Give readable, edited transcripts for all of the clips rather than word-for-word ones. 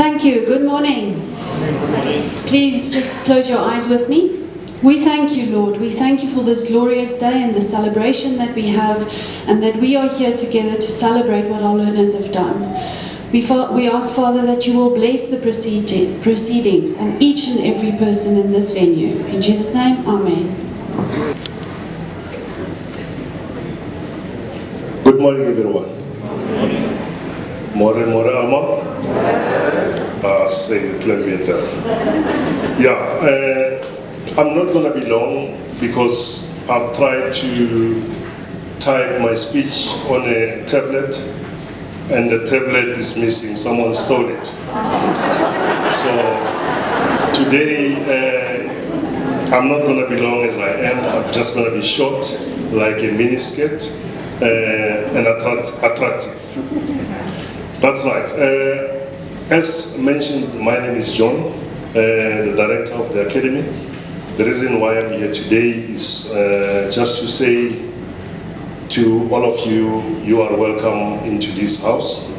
Thank you. Good morning. Please just close your eyes with me. We thank you, Lord. We thank you for this glorious day and the celebration that we have, and that we are here together to celebrate what our learners have done. We ask, Father, that you will bless the proceedings and each and every person in this venue. In Jesus' name, Amen. Good morning, everyone. More, Alma. Say it a little better. Yeah, I'm not going to be long because I've tried to type my speech on a tablet, and the tablet is missing. Someone stole it. So today, I'm not going to be long as I am. I'm just going to be short, like a miniskirt, and attractive. That's right. As mentioned, my name is John, the director of the Academy. The reason why I'm here today is just to say to all of you, you are welcome into this house.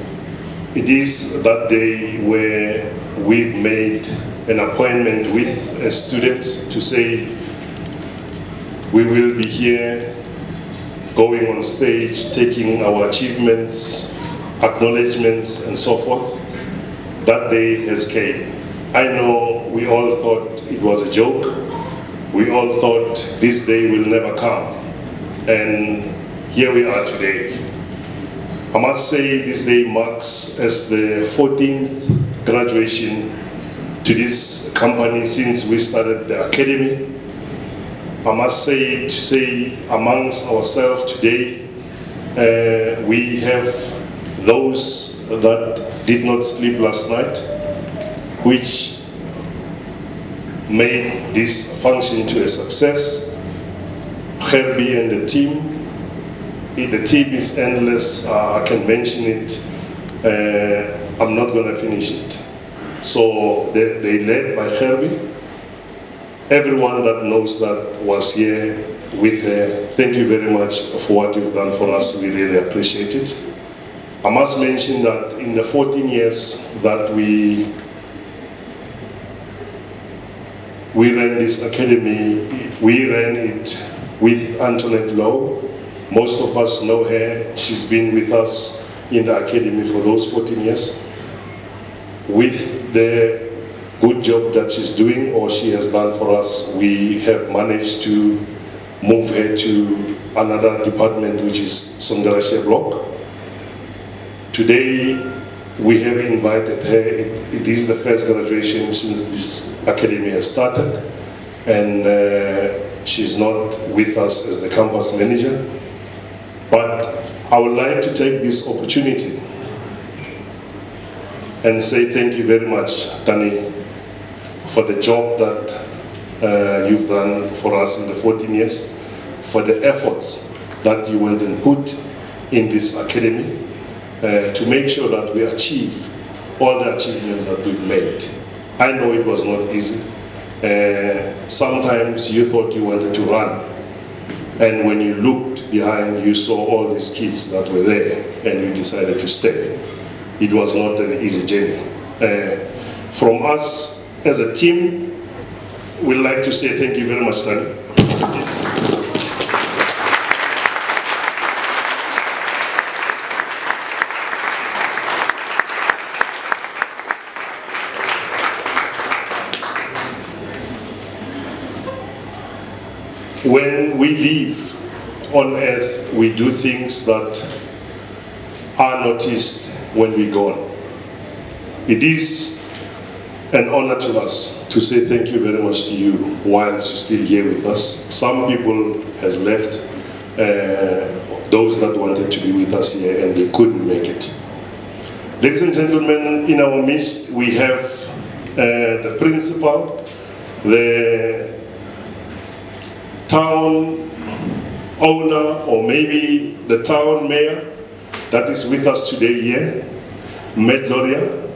It is that day where we made an appointment with students to say we will be here going on stage, taking our achievements, acknowledgements, and so forth. That day has came. I know we all thought it was a joke. We all thought this day will never come. And here we are today. I must say this day marks as the 14th graduation to this company since we started the Academy. I must say amongst ourselves today, we have those that did not sleep last night, which made this function to a success. Gerbie and the team is endless. I can mention it. I'm not going to finish it. So they led by Gerbie. Everyone that knows that was here with her. Thank you very much for what you've done for us. We really appreciate it. I must mention that in the 14 years that we ran this academy, we ran it with Antoinette Lowe. Most of us know her. She's been with us in the academy for those 14 years. With the good job that she's doing, or she has done for us, we have managed to move her to another department, which is Sondela block. Today, we have invited her. It is the first graduation since this academy has started, and she's not with us as the campus manager. But I would like to take this opportunity and say thank you very much, Tani, for the job that you've done for us in the 14 years, for the efforts that you went and put in this academy, to make sure that we achieve all the achievements that we've made. I know it was not easy. Sometimes you thought you wanted to run, and when you looked behind, you saw all these kids that were there, and you decided to stay. It was not an easy journey. From us as a team, we'd like to say thank you very much, Tani. Yes. When we live on earth, we do things that are noticed when we go on. It is an honor to us to say thank you very much to you whilst you're still here with us. Some people has left, those that wanted to be with us here and they couldn't make it. Ladies and gentlemen, in our midst we have the principal, the town owner, or maybe the town mayor that is with us today here, Melgard.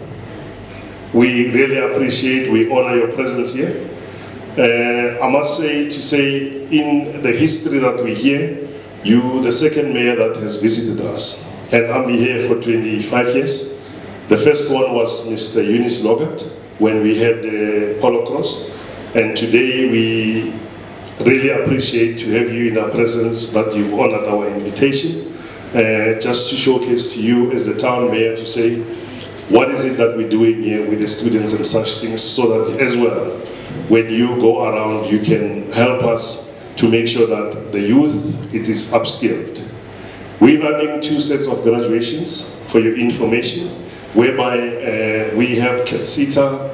We really appreciate, we honor your presence here. I must say, in the history that we hear, you the second mayor that has visited us. And I'm here for 25 years. The first one was Mr. Eunice Logat, when we had the Polo Cross. And today we really appreciate to have you in our presence, that you've honored our invitation, just to showcase to you as the town mayor to say, what is it that we're doing here with the students and such things, so that as well, when you go around, you can help us to make sure that the youth, it is upskilled. We're running 2 sets of graduations for your information, whereby we have CATSITA,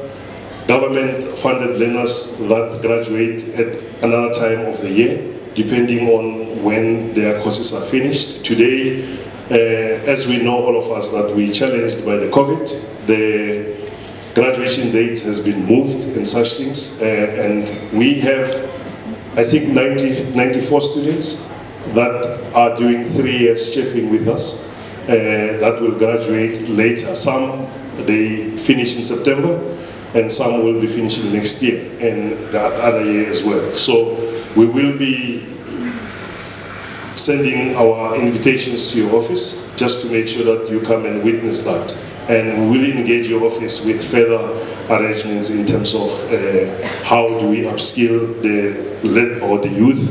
government-funded learners that graduate at another time of the year, depending on when their courses are finished. Today, as we know, all of us, that we challenged by the COVID, the graduation date has been moved and such things, and we have, I think, 94 students that are doing 3 years chefing with us, that will graduate later. Some, they finish in September, and some will be finishing next year, and the other year as well. So we will be sending our invitations to your office, just to make sure that you come and witness that. And we will engage your office with further arrangements in terms of how do we upskill the youth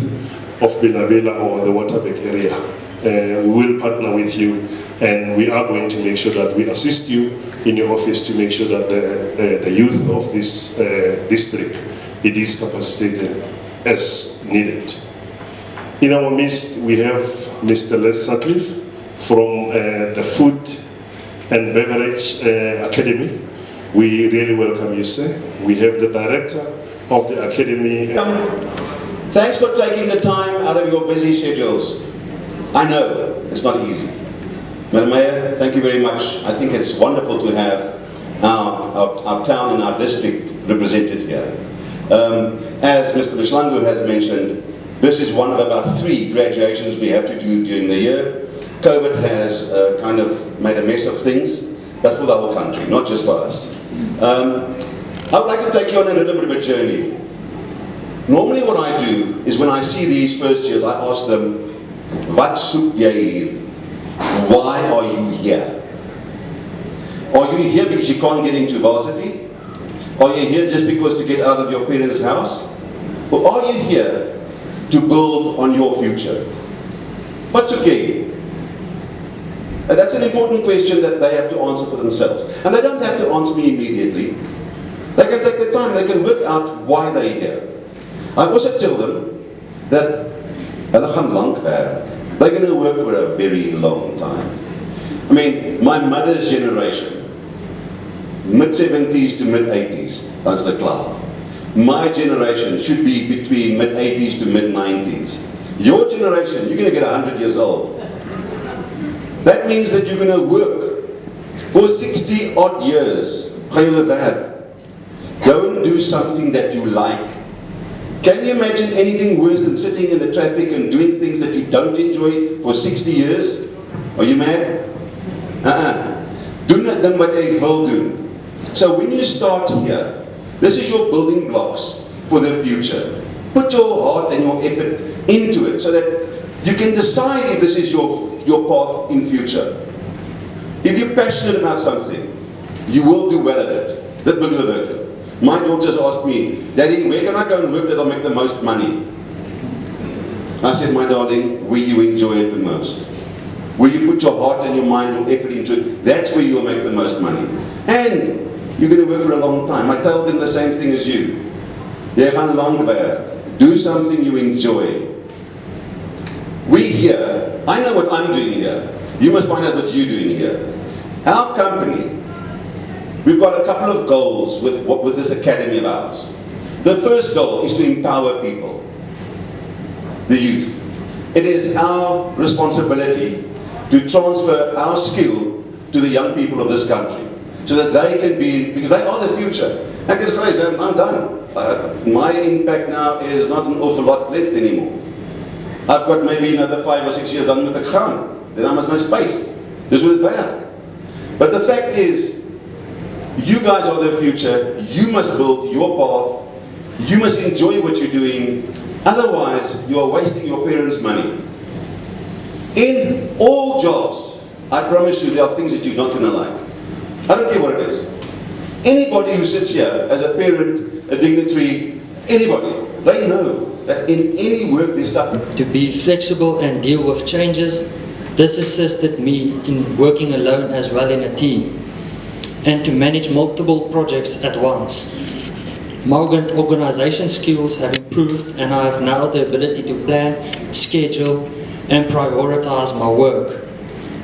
of Bela or the Waterberg area. We will partner with you, and we are going to make sure that we assist you in your office to make sure that the youth of this district, it is capacitated as needed. In our midst, we have Mr. Les Sutcliffe from the Food and Beverage Academy. We really welcome you, sir. We have the director of the academy. Thanks for taking the time out of your busy schedules. I know it's not easy. Madam Mayor, thank you very much. I think it's wonderful to have our town and our district represented here. As Mr. Mahlangu has mentioned, this is one of about 3 graduations we have to do during the year. COVID has kind of made a mess of things. That's for the whole country, not just for us. I would like to take you on a little bit of a journey. Normally what I do is, when I see these first years, I ask them, wat soek jy hier? Why are you here? Are you here because you can't get into varsity? Are you here just because to get out of your parents' house? Or are you here to build on your future? What's okay? And that's an important question that they have to answer for themselves. And they don't have to answer me immediately. They can take the time, they can work out why they're here. I also tell them that they're going to work for a very long time. I mean, my mother's generation, mid-70s to mid-80s, that's the cloud. My generation should be between mid-80s to mid-90s. Your generation, you're going to get 100 years old. That means that you're going to work for 60 odd years. Go and do something that you like. Can you imagine anything worse than sitting in the traffic and doing things that you don't enjoy for 60 years? Are you mad? Do not do what you will do. So when you start here, this is your building blocks for the future. Put your heart and your effort into it so that you can decide if this is your path in future. If you're passionate about something, you will do well at it. That will work. My daughters asked me, Daddy, where can I go and work that I'll make the most money? I said, my darling, where you enjoy it the most. Where you put your heart and your mind, your effort into it, that's where you'll make the most money. And you're going to work for a long time. I tell them the same thing as you. Do something you enjoy. We here, I know what I'm doing here. You must find out what you're doing here. Our company, we've got a couple of goals with this academy of ours. The first goal is to empower people, the youth. It is our responsibility to transfer our skill to the young people of this country, so that they can be, because they are the future. That is crazy, I'm done. My impact now is not an awful lot left anymore. I've got maybe another 5 or 6 years done with the gaan. Then I must my space. This will work. But the fact is, you guys are the future. You must build your path. You must enjoy what you're doing. Otherwise, you are wasting your parents' money. In all jobs, I promise you, there are things that you're not going to like. I don't care what it is. Anybody who sits here as a parent, a dignitary, anybody, they know that in any work there's stuff. To be flexible and deal with changes, this assisted me in working alone as well in a team, and to manage multiple projects at once. My organization skills have improved, and I have now the ability to plan, schedule, and prioritize my work.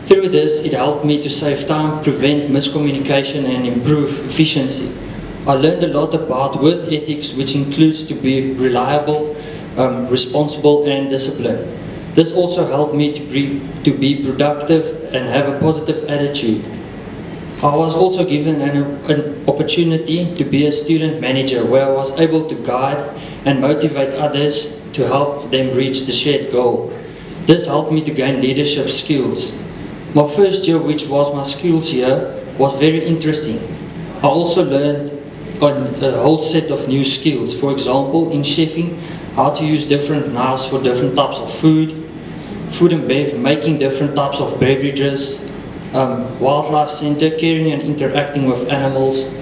Through this, it helped me to save time, prevent miscommunication, and improve efficiency. I learned a lot about work ethics, which includes to be reliable, responsible, and disciplined. This also helped me to be productive and have a positive attitude. I was also given an opportunity to be a student manager, where I was able to guide and motivate others to help them reach the shared goal. This helped me to gain leadership skills. My first year, which was my skills year, was very interesting. I also learned a whole set of new skills. For example, in chefing, how to use different knives for different types of food and bev, making different types of beverages, wildlife center, caring and interacting with animals,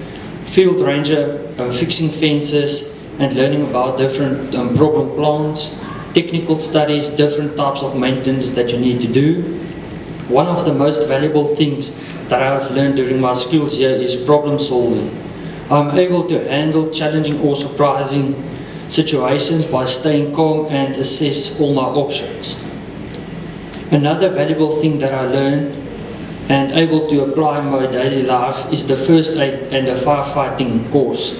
field ranger, fixing fences and learning about different problem plants, technical studies, different types of maintenance that you need to do. One of the most valuable things that I have learned during my skills year is problem solving. I'm able to handle challenging or surprising situations by staying calm and assess all my options. Another valuable thing that I learned and able to apply in my daily life is the first aid and the firefighting course.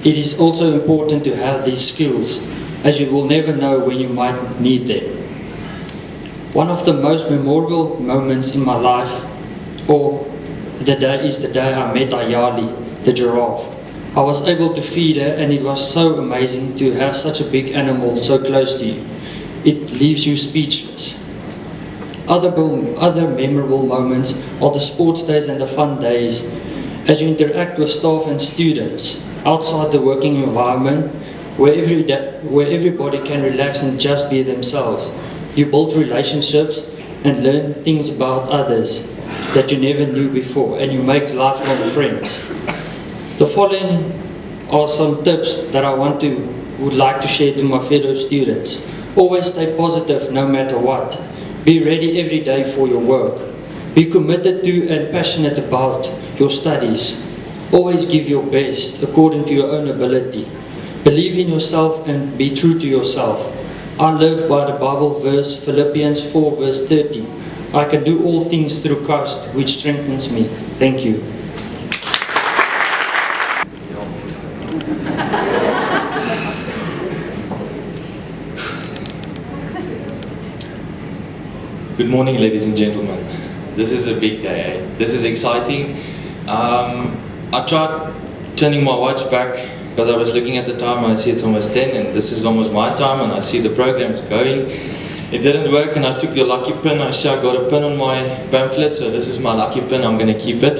It is also important to have these skills, as you will never know when you might need them. One of the most memorable moments in my life is the day I met Ayali, the giraffe. I was able to feed her, and it was so amazing to have such a big animal so close to you. It leaves you speechless. Other memorable moments are the sports days and the fun days, as you interact with staff and students outside the working environment, where everybody can relax and just be themselves. You build relationships and learn things about others that you never knew before, and you make lifelong friends. The following are some tips that I would like to share to my fellow students. Always stay positive no matter what. Be ready every day for your work. Be committed to and passionate about your studies. Always give your best according to your own ability. Believe in yourself and be true to yourself. I live by the Bible verse, Philippians 4 verse 30. I can do all things through Christ, which strengthens me. Thank you. Good morning, ladies and gentlemen. This is a big day. This is exciting. I tried turning my watch back because I was looking at the time and I see it's almost 10 and this is almost my time and I see the program's going. It didn't work and I took the lucky pin. I got a pin on my pamphlet, so this is my lucky pin. I'm going to keep it.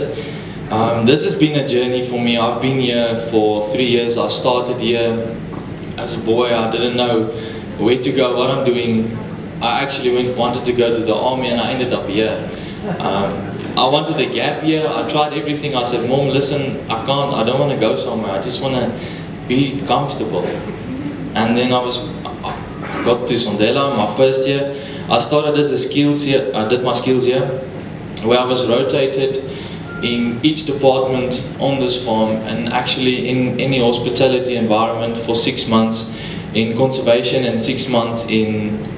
This has been a journey for me. I've been here for 3 years. I started here as a boy. I didn't know where to go, what I'm doing. I actually wanted to go to the army and I ended up here. I wanted a gap year. I tried everything. I said, Mom, listen, I don't want to go somewhere. I just want to be comfortable. And then I got to Sondela, my first year. I started as a skills year. I did my skills year, where I was rotated in each department on this farm and actually in any hospitality environment for 6 months in conservation and 6 months in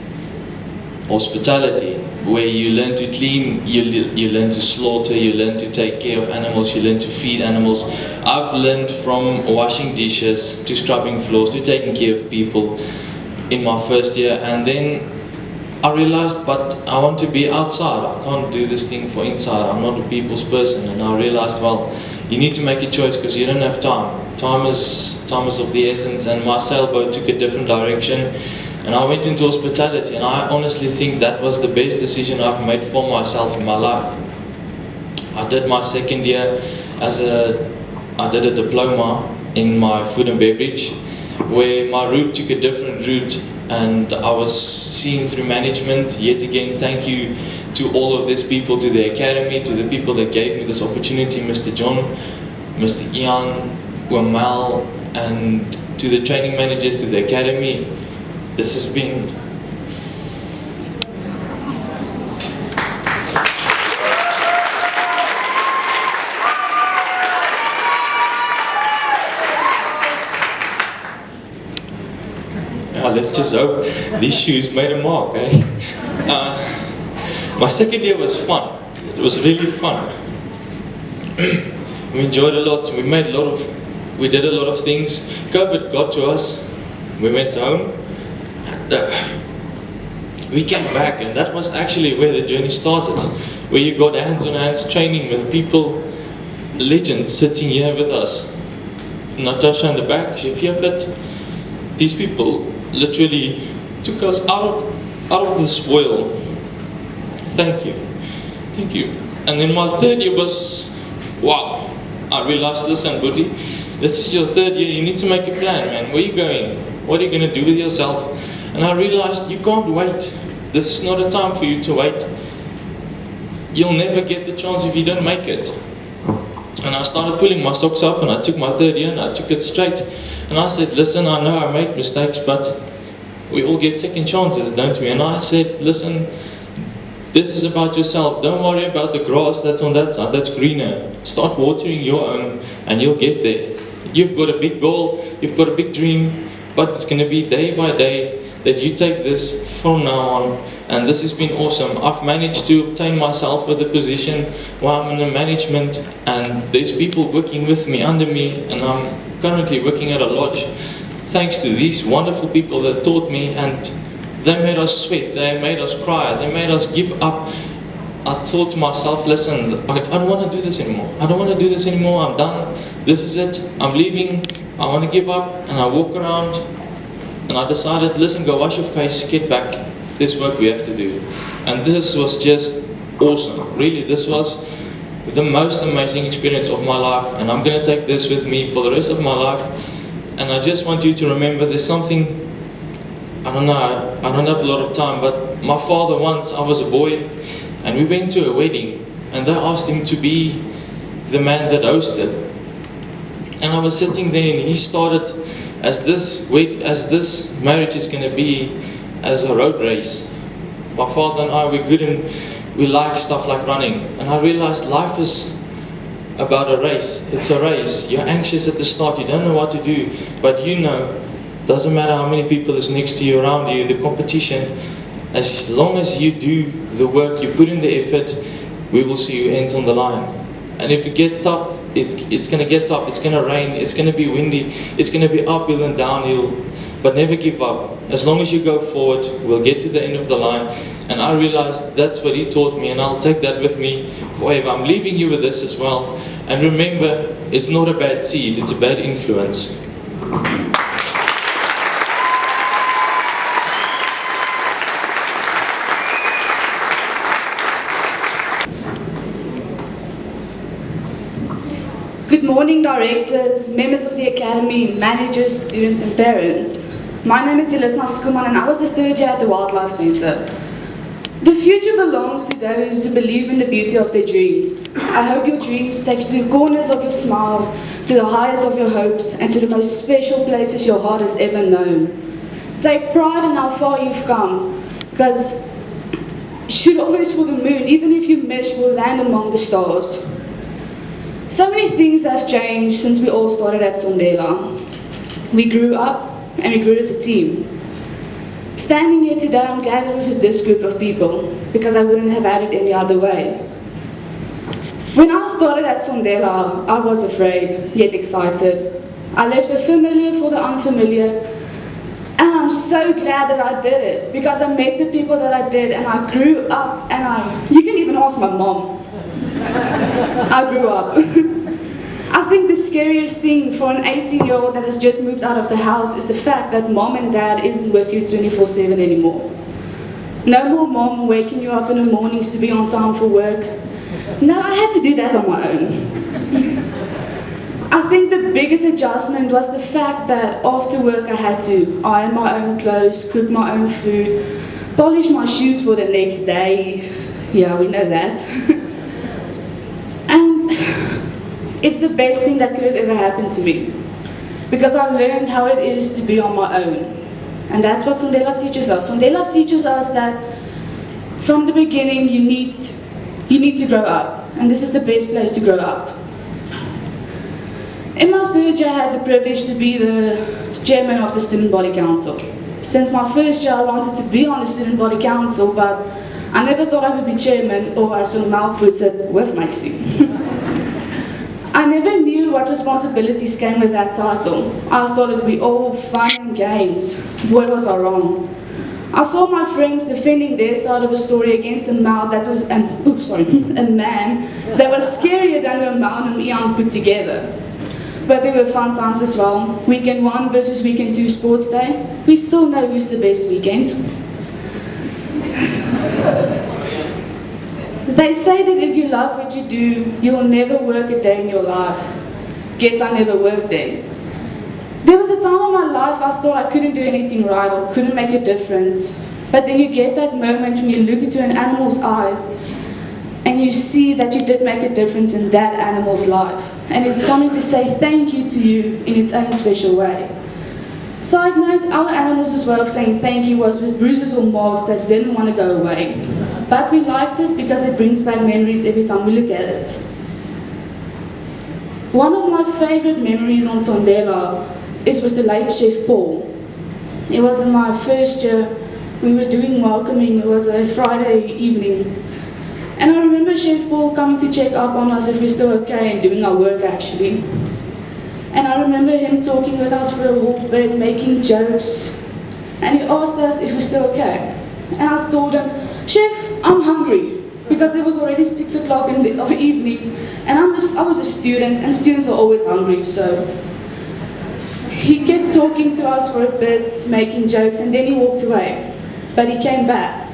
hospitality, where you learn to clean, you learn to slaughter, you learn to take care of animals, you learn to feed animals. I've learned from washing dishes to scrubbing floors to taking care of people in my first year, and then I realized, but I want to be outside. I can't do this thing for inside. I'm not a people's person, and I realized, well, you need to make a choice because you don't have time. Time is of the essence, and my sailboat took a different direction. And I went into hospitality, and I honestly think that was the best decision I've made for myself in my life. I did my second year I did a diploma in my food and beverage, where my route took a different route and I was seen through management. Yet again, thank you to all of these people, to the academy, to the people that gave me this opportunity, Mr. John, Mr. Ian, Mel, and to the training managers, to the academy. This has been let's just hope these shoes made a mark, eh? My second year was fun. It was really fun. We enjoyed a lot. We did a lot of things. COVID got to us. We went home. We came back, and that was actually where the journey started. Where you got hands-on-hands training with people, legends sitting here with us. Natasha in the back, Chef Yafet. These people literally took us out of the spoil. Thank you. Thank you. And then my third year was, wow. I realized, listen, buddy, this is your third year, you need to make a plan, man. Where are you going? What are you going to do with yourself? And I realized, you can't wait. This is not a time for you to wait. You'll never get the chance if you don't make it. And I started pulling my socks up, and I took my third year and I took it straight. And I said, listen, I know I made mistakes, but we all get second chances, don't we? And I said, listen, this is about yourself. Don't worry about the grass that's on that side, that's greener. Start watering your own and you'll get there. You've got a big goal, you've got a big dream, but it's going to be day by day that you take this from now on. And this has been awesome. I've managed to obtain myself with a position where I'm in the management, and there's people working with me, under me, and I'm currently working at a lodge. Thanks to these wonderful people that taught me, and they made us sweat, they made us cry, they made us give up. I thought to myself, listen, I don't want to do this anymore. I don't want to do this anymore, I'm done. This is it, I'm leaving, I want to give up. And I walk around, and I decided, listen, go wash your face, get back. There's work we have to do. And this was just awesome. Really, this was the most amazing experience of my life, and I'm going to take this with me for the rest of my life. And I just want you to remember, there's something, I don't know, I don't have a lot of time, but my father once, I was a boy, and we went to a wedding, and they asked him to be the man that hosted. And I was sitting there, and he started, as this marriage is going to be as a road race. My father and I, we're good and we like stuff like running. And I realized life is about a race. It's a race. You're anxious at the start, you don't know what to do, but you know, doesn't matter how many people is next to you, around you, the competition, as long as you do the work, you put in the effort, we will see you ends on the line. And if it gets tough, it's going to get tough, it's going to rain, it's going to be windy, it's going to be uphill and downhill, but never give up. As long as you go forward, we'll get to the end of the line. And I realized that's what he taught me, and I'll take that with me forever. I'm leaving you with this as well. And remember, it's not a bad seed, it's a bad influence. Good morning, directors, members of the academy, managers, students and parents. My name is Elizna Schoeman, and I was a third year at the Wildlife Centre. The future belongs to those who believe in the beauty of their dreams. I hope your dreams take you to the corners of your smiles, to the highest of your hopes, and to the most special places your heart has ever known. Take pride in how far you've come, because shoot always for the moon. Even if you miss, you will land among the stars. So many things have changed since we all started at Sondela. We grew up, and we grew as a team. Standing here today, I'm gathered with this group of people because I wouldn't have had it any other way. When I started at Sondela, I was afraid, yet excited. I left the familiar for the unfamiliar, and I'm so glad that I did it because I met the people that I did, and I grew up, and you can even ask my mom. I grew up. I think the scariest thing for an 18-year-old that has just moved out of the house is the fact that mom and dad isn't with you 24/7 anymore. No more mom waking you up in the mornings to be on time for work. No, I had to do that on my own. I think the biggest adjustment was the fact that after work I had to iron my own clothes, cook my own food, polish my shoes for the next day. Yeah, we know that. And it's the best thing that could have ever happened to me, because I learned how it is to be on my own. And that's what Sondela teaches us. Sondela teaches us that from the beginning you need to grow up, and this is the best place to grow up. In my third year, I had the privilege to be the chairman of the student body council. Since my first year, I wanted to be on the student body council, but I never thought I would be chairman, or as Phil now puts it, with Maxie. I never knew what responsibilities came with that title. I thought it would be all fun and games. Boy, was I wrong. I saw my friends defending their side of a story against a man that was, a man that was scarier than the amount of Ian put together. But there were fun times as well. Weekend 1 versus weekend 2 sports day. We still know who's the best weekend. They say that if you love what you do, you'll never work a day in your life. Guess I never worked then. There was a time in my life I thought I couldn't do anything right or couldn't make a difference. But then you get that moment when you look into an animal's eyes and you see that you did make a difference in that animal's life. And it's coming to say thank you to you in its own special way. Side note, our animals' way of saying thank you was with bruises or marks that didn't want to go away. But we liked it because it brings back memories every time we look at it. One of my favorite memories on Sondela is with the late Chef Paul. It was in my first year. We were doing welcoming. It was a Friday evening. And I remember Chef Paul coming to check up on us if we're still okay and doing our work actually. And I remember him talking with us for a whole bit, making jokes. And he asked us if we're still okay. And I told him, Chef, I'm hungry. Because it was already 6 o'clock in the evening. And I was a student, and students are always hungry, so. He kept talking to us for a bit, making jokes, and then he walked away. But he came back.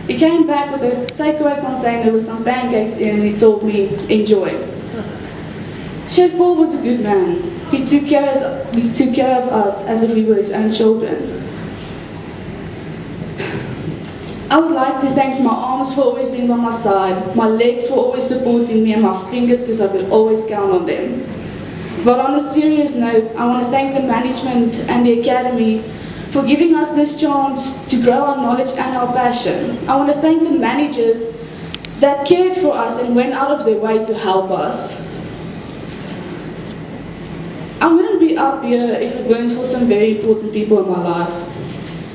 He came back with a takeaway container with some pancakes in, and he told me, enjoy. Chef Paul was a good man. He took care of us as if we were his own children. I would like to thank my arms for always being by my side, my legs for always supporting me, and my fingers because I could always count on them. But on a serious note, I want to thank the management and the academy for giving us this chance to grow our knowledge and our passion. I want to thank the managers that cared for us and went out of their way to help us. I wouldn't be up here if it weren't for some very important people in my life,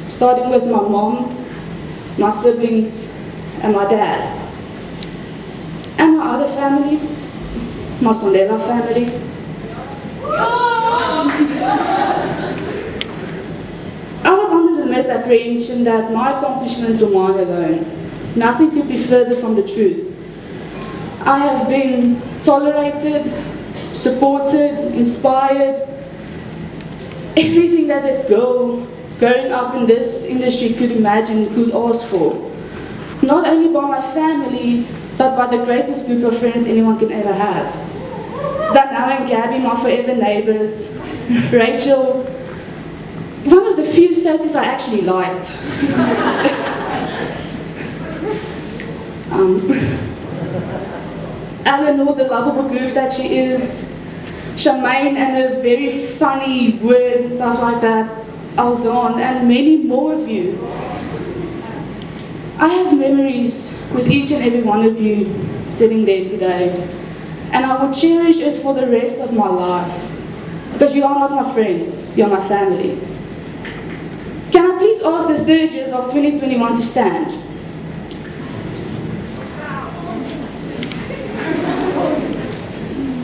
starting with my mom, my siblings, and my dad. And my other family, my Sondela family. I was under the misapprehension that my accomplishments were mine alone. Nothing could be further from the truth. I have been tolerated, supported, inspired, everything that a girl growing up in this industry could imagine, could ask for. Not only by my family, but by the greatest group of friends anyone can ever have. Bannau and Gerbie, my forever neighbors. Rachel, one of the few Soths I actually liked. Eleanor, the lovable goof that she is. Charmaine and her very funny words and stuff like that. Alzon, and many more of you. I have memories with each and every one of you sitting there today, and I will cherish it for the rest of my life, because you are not my friends, you are my family. Can I please ask the third years of 2021 to stand?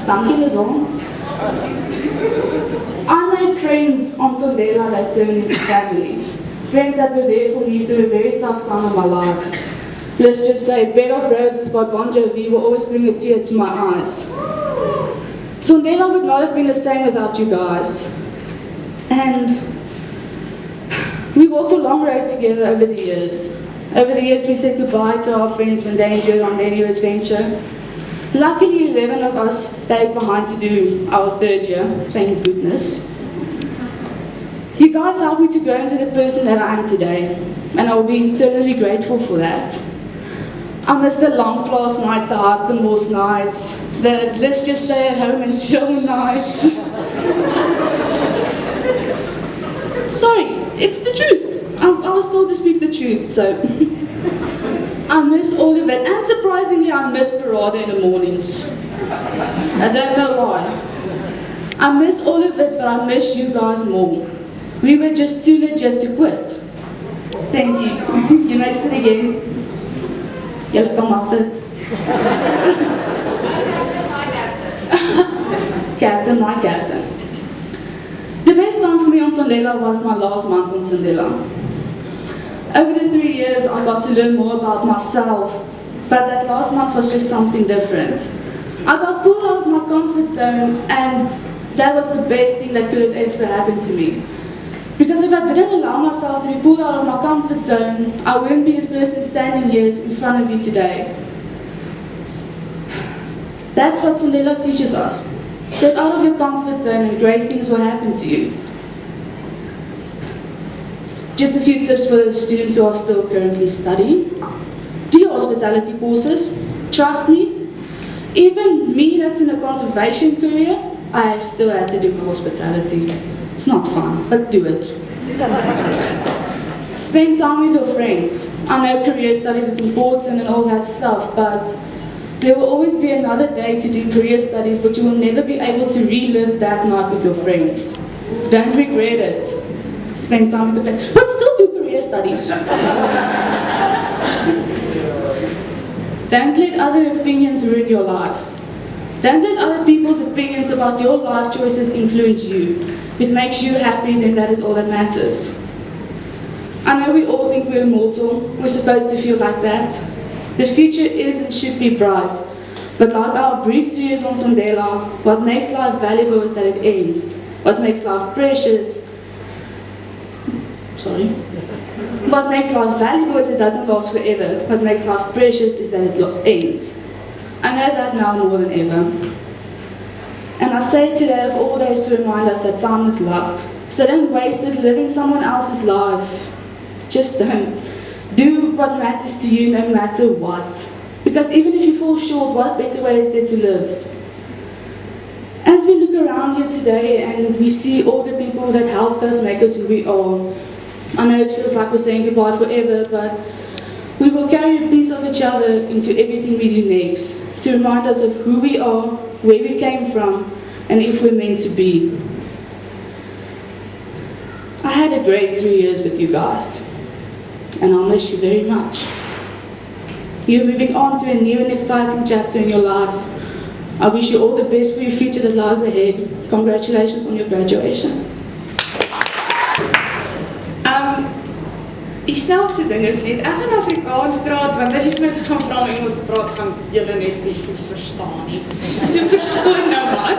Thank you, Lizon. I made friends on Sondela that turned into family. Friends that were there for me through a very tough time of my life. Let's just say Bed of Roses by Bon Jovi will always bring a tear to my eyes. Sondela would not have been the same without you guys. And we walked a long road together over the years. Over the years we said goodbye to our friends when they enjoyed on their new adventure. Luckily, 11 of us stayed behind to do our third year, thank goodness. You guys helped me to grow into the person that I am today, and I'll be eternally grateful for that. I miss the long class nights, the Hartenbos nights, the let's just stay at home and chill nights. Sorry, it's the truth. I was told to speak the truth, so I miss all of it, and surprisingly I miss parade in the mornings. I don't know why. I miss all of it, but I miss you guys more. We were just too legit to quit. Thank you. You may sit again. Julle kan maar sit. Captain, my captain. The best time for me on Sondela was my last month on Sondela. Over the 3 years, I got to learn more about myself, but that last month was just something different. I got pulled out of my comfort zone, and that was the best thing that could have ever happened to me. Because if I didn't allow myself to be pulled out of my comfort zone, I wouldn't be this person standing here in front of you today. That's what Sondela teaches us. Step out of your comfort zone and great things will happen to you. Just a few tips for the students who are still currently studying. Do your hospitality courses. Trust me, even me that's in a conservation career, I still had to do my hospitality. It's not fun, but do it. Spend time with your friends. I know career studies is important and all that stuff, but there will always be another day to do career studies, but you will never be able to relive that night with your friends. Don't regret it. Spend time with the friends, but still do career studies. Don't let other opinions ruin your life. Don't let other people's opinions about your life choices influence you. If it makes you happy, then that is all that matters. I know we all think we're immortal. We're supposed to feel like that. The future is and should be bright. But like our brief 3 years on Sondela, what makes life valuable is that it ends. What makes life precious... What makes life valuable is it doesn't last forever. What makes life precious is that it ends. I know that now more than ever. And I say today of all days to remind us that time is luck. So don't waste it living someone else's life. Just don't. Do what matters to you no matter what. Because even if you fall short, what better way is there to live? As we look around here today and we see all the people that helped us make us who we are, I know it feels like we're saying goodbye forever, but we will carry a piece of each other into everything we do next, to remind us of who we are, where we came from, and if we're meant to be. I had a great 3 years with you guys, and I'll miss you very much. You're moving on to a new and exciting chapter in your life. I wish you all the best for your future that lies ahead. Congratulations on your graduation. Die snelste ding is net, ek gaan Afrikaans praat, want as jy vir my gaan vra om Engels te praat, gaan julle net nie soos verstaan nie. So verskoon nou maar.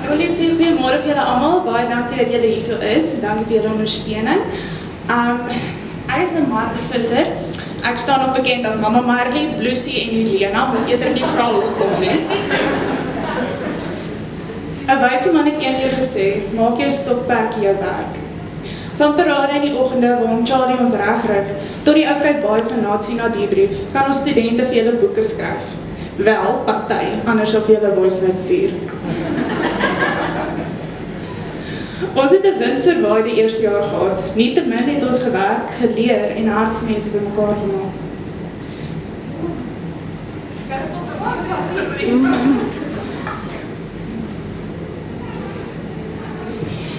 Wil net sê goeiemôre vir julle almal, baie dankie dat julle hierso is, dankie vir julle ondersteuning. Ek is Marli Visser. Ek staan ook bekend as Mama Marli, Bluesie en Elizna, moet eerder nie vra hoekom nie. 'n wyse man het een keer gesê, maak jou stokperdjie jou werk. Van parade in die oggende waarom Charlie ons regryk, tot die oudheid baie van Nazi na die brief, kan ons studente vir julle boeke skryf. Wel, party, anders sal vir julle voice note stuur. Ons het 'n windverwaai die eerste jaar gehad. Nietemin het ons gewerk, geleer en hartsmense bymekaar gemaak.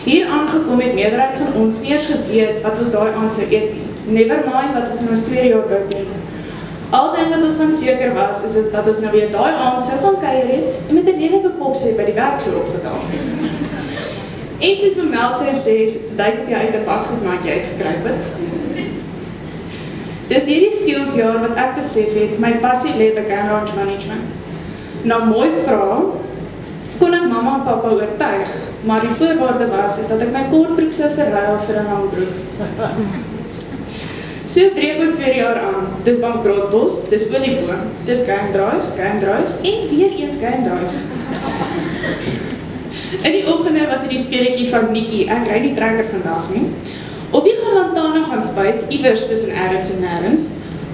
Hier aangekom het meerderheid van ons nie eers geweet wat ons daai aand sou eet nie. Never mind wat ons in ons 2 jaar wou doen. Al ding wat ons van seker was, is dat ons nou weer daai aand sou gaan kuier het en met 'n redelike kopsê by die werk sou opgedaag. En soos my Mel sou sê, duik op jou uit 'n pasgoedmaatjie uitgekruip het. Dis hierdie skillsjaar wat ek besef het, my passie lê by garage management. Nou mooi vra, kon ek mamma en papa oortuig, maar die voorwaarde was is dat ek my kortbroek sou verruil vir 'n langbroek. So breek ons 2 jaar aan. Dis bankroetbos, dis olieboom, dis geheimdraais en weer eens geheimdraais. In die oggende was dit die speletjie van Nikkie, ek ry die trekker vandag nie. Of jy gaan lantane gaan spuit, iewers tussen ergens en nêrens,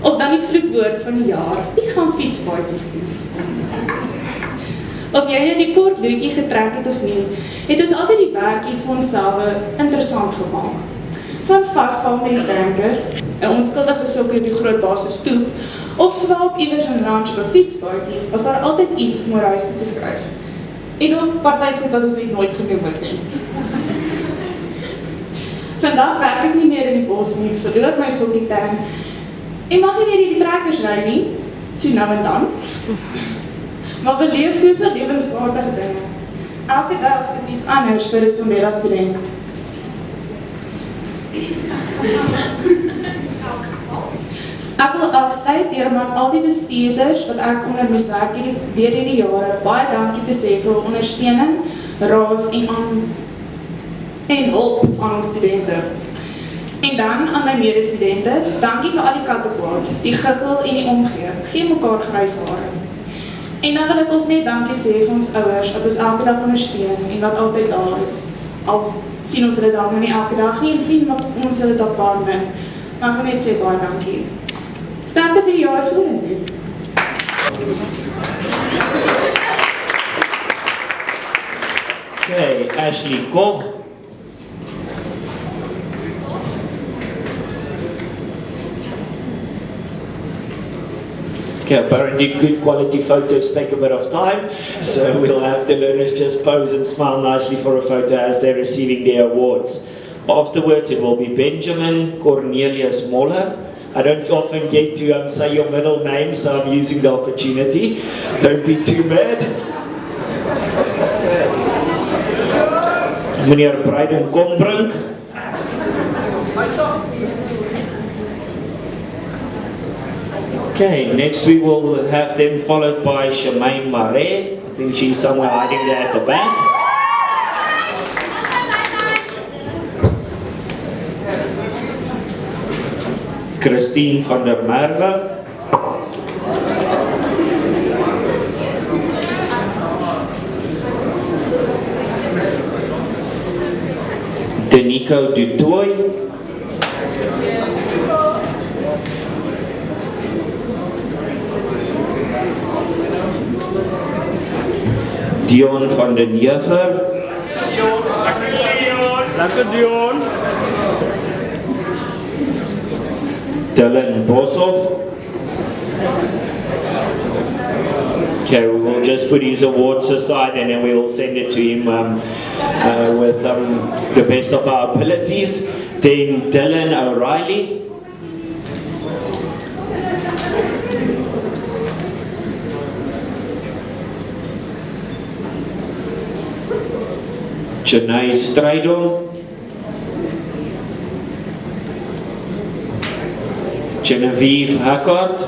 of dan die vloekwoord van die jaar, wie gaan fietspaadjies doen. Of jy net die kort loetjie getrek het of nie, het ons altyd die werkies vir onsself interessant gemaak. Van vasval met die tanker, 'n onskuldige sok op die groot baas se stoep, of swaap iewers in lunch op 'n fietspaadjie, was daar altyd iets om oor huis toe te skryf. En ook partygoed wat ons net nooit genoem het nie. Vandag werk ek nie meer in die bos nie, verloor my sokkietern, en mag nie meer die trekkers ry nie, so nou en dan. Maar beleef soveel lewenswaardige dinge. Elke dag is iets anders vir 'n Sondela student. Ek wil afsluit deur aan al die bestuurders wat ek onder moes werk deur hierdie jare baie dankie te sê vir hul ondersteuning, raas en hulp aan ons studente. En dan aan my medestudente, dankie vir al die kattekwaad, die giggel en die omgee. Gee mekaar grys hare. En dan wil ek ook net dankie sê vir ons ouers wat ons elke dag ondersteun en wat altyd daar is. Al sien ons hulle dalk nie elke dag nie en sien ons hulle dalk baie min. Maar ek wil net sê baie dankie. Sterkte vir die jaar vorentoe. Okay, Ashley Koch. Okay, apparently good quality photos take a bit of time, so we'll have the learners just pose and smile nicely for a photo as they're receiving their awards. Afterwards, it will be Benjamin Cornelius Moller. I don't often get to say your middle name, so I'm using the opportunity. Don't be too bad. Meneer Breiden Kombrink. Okay, next we will have them followed by Shemaine Mare. I think she's somewhere hiding there at the back. Christine van der Merwe. Denico Dutoy. Dion van den Jever. Danke Dion. Dylan Boshoff. Okay, we will just put his awards aside and then we will send it to him with the best of our abilities. Then Dylan O'Reilly. Chennai Stridon. Genevieve Hackard.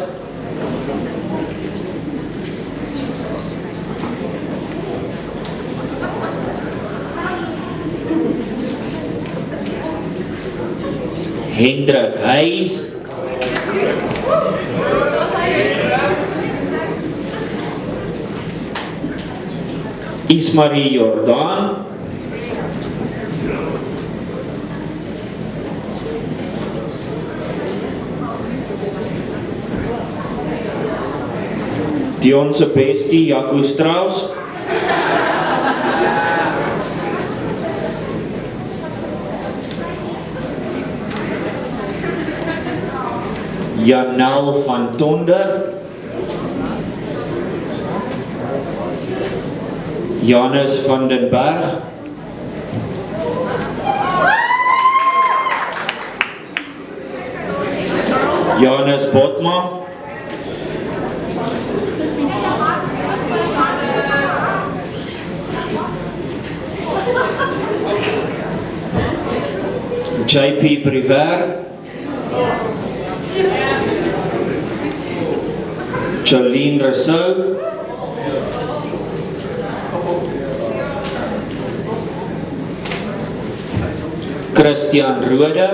Hendrik Hayes. Ismarie Jordan. Dion Sebesti, Jaco Strauss. Janel van Tonder. Janus van den Berg. Janus Botma. JP Priver. Jolene Rousseau. Christian Rode.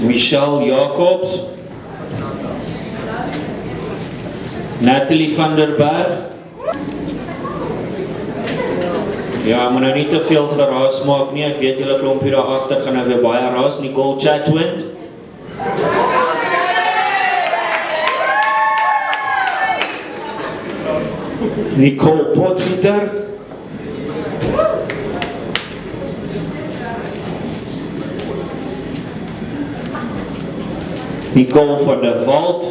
Michelle Jacobs, Natalie van der Berg. Ja, moet nou nie te veel geraas maak nie, ek weet julle klompie daar agter gaan nou weer baie raas. Nicole Chatwind. Nicole Potgieter. Nicole van der Walt.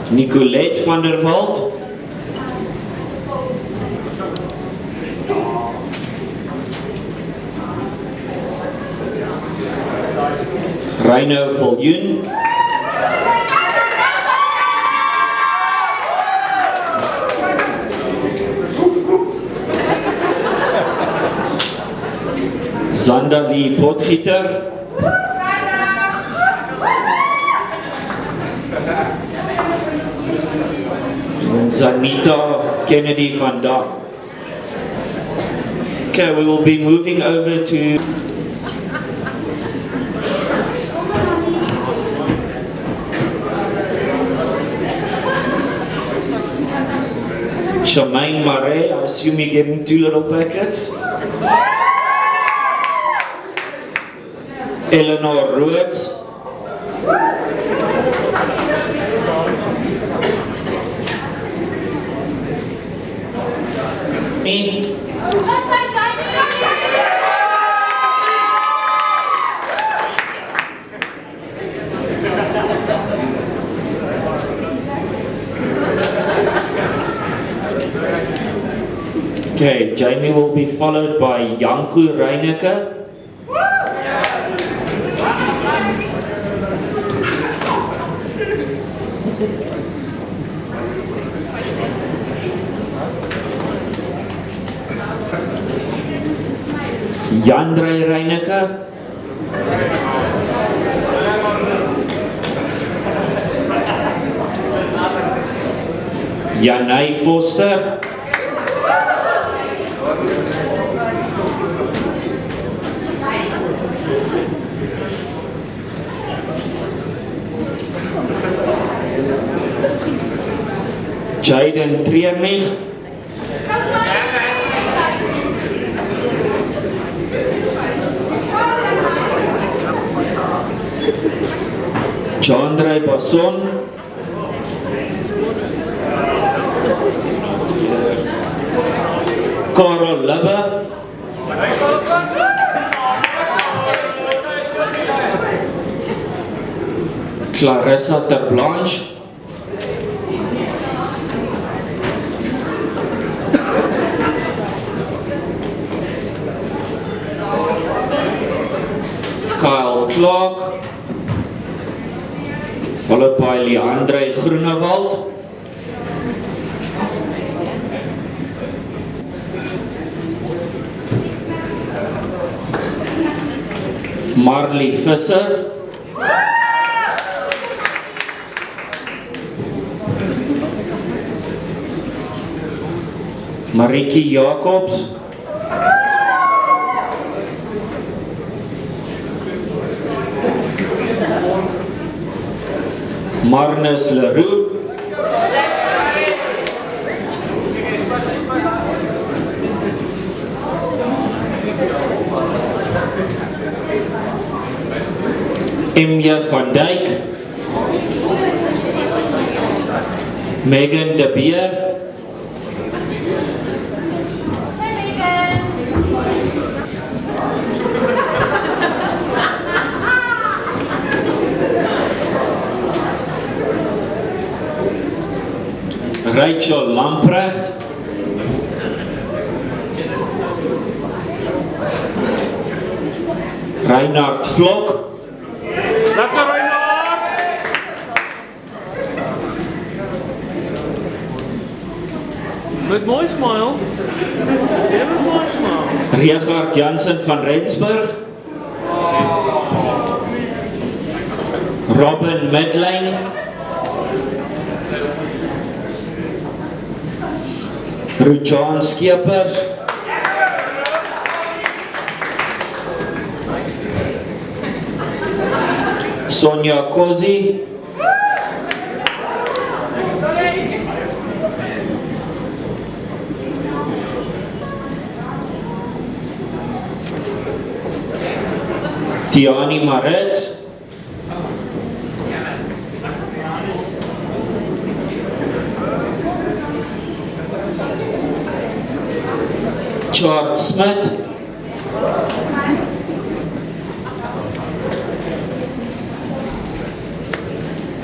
Nicolette van der Walt. Reino Viljoen. Sondela Potgieter. Zanita Kennedy van Dijk. Okay, we will be moving over to Charmaine Marais. I assume you're getting 2 little packets. Eleanor Rhodes. Me. Okay, Jamie will be followed by Janku Reineke. Jandrey Reineke. Janay Foster. Jaden Triernig. Chandra Bason. Carol Lubbe. Clarissa Terblanche. Kyle Clark, followed by Leandre Groenewald. Marli Visser. Marieke Jacobs. Marnus Leroux. Emja van Dijk. Megan de Beer. Rachel Lamprecht. Reinhard Vlok. Lekker Reinhard! Met mooi smile. Ja, met mooi smile. Regard Jansen van Rensburg. Robin Medlijn. Rujuan Skeepers. Sonia Kozi, Tiani Maritz, Charles Smith,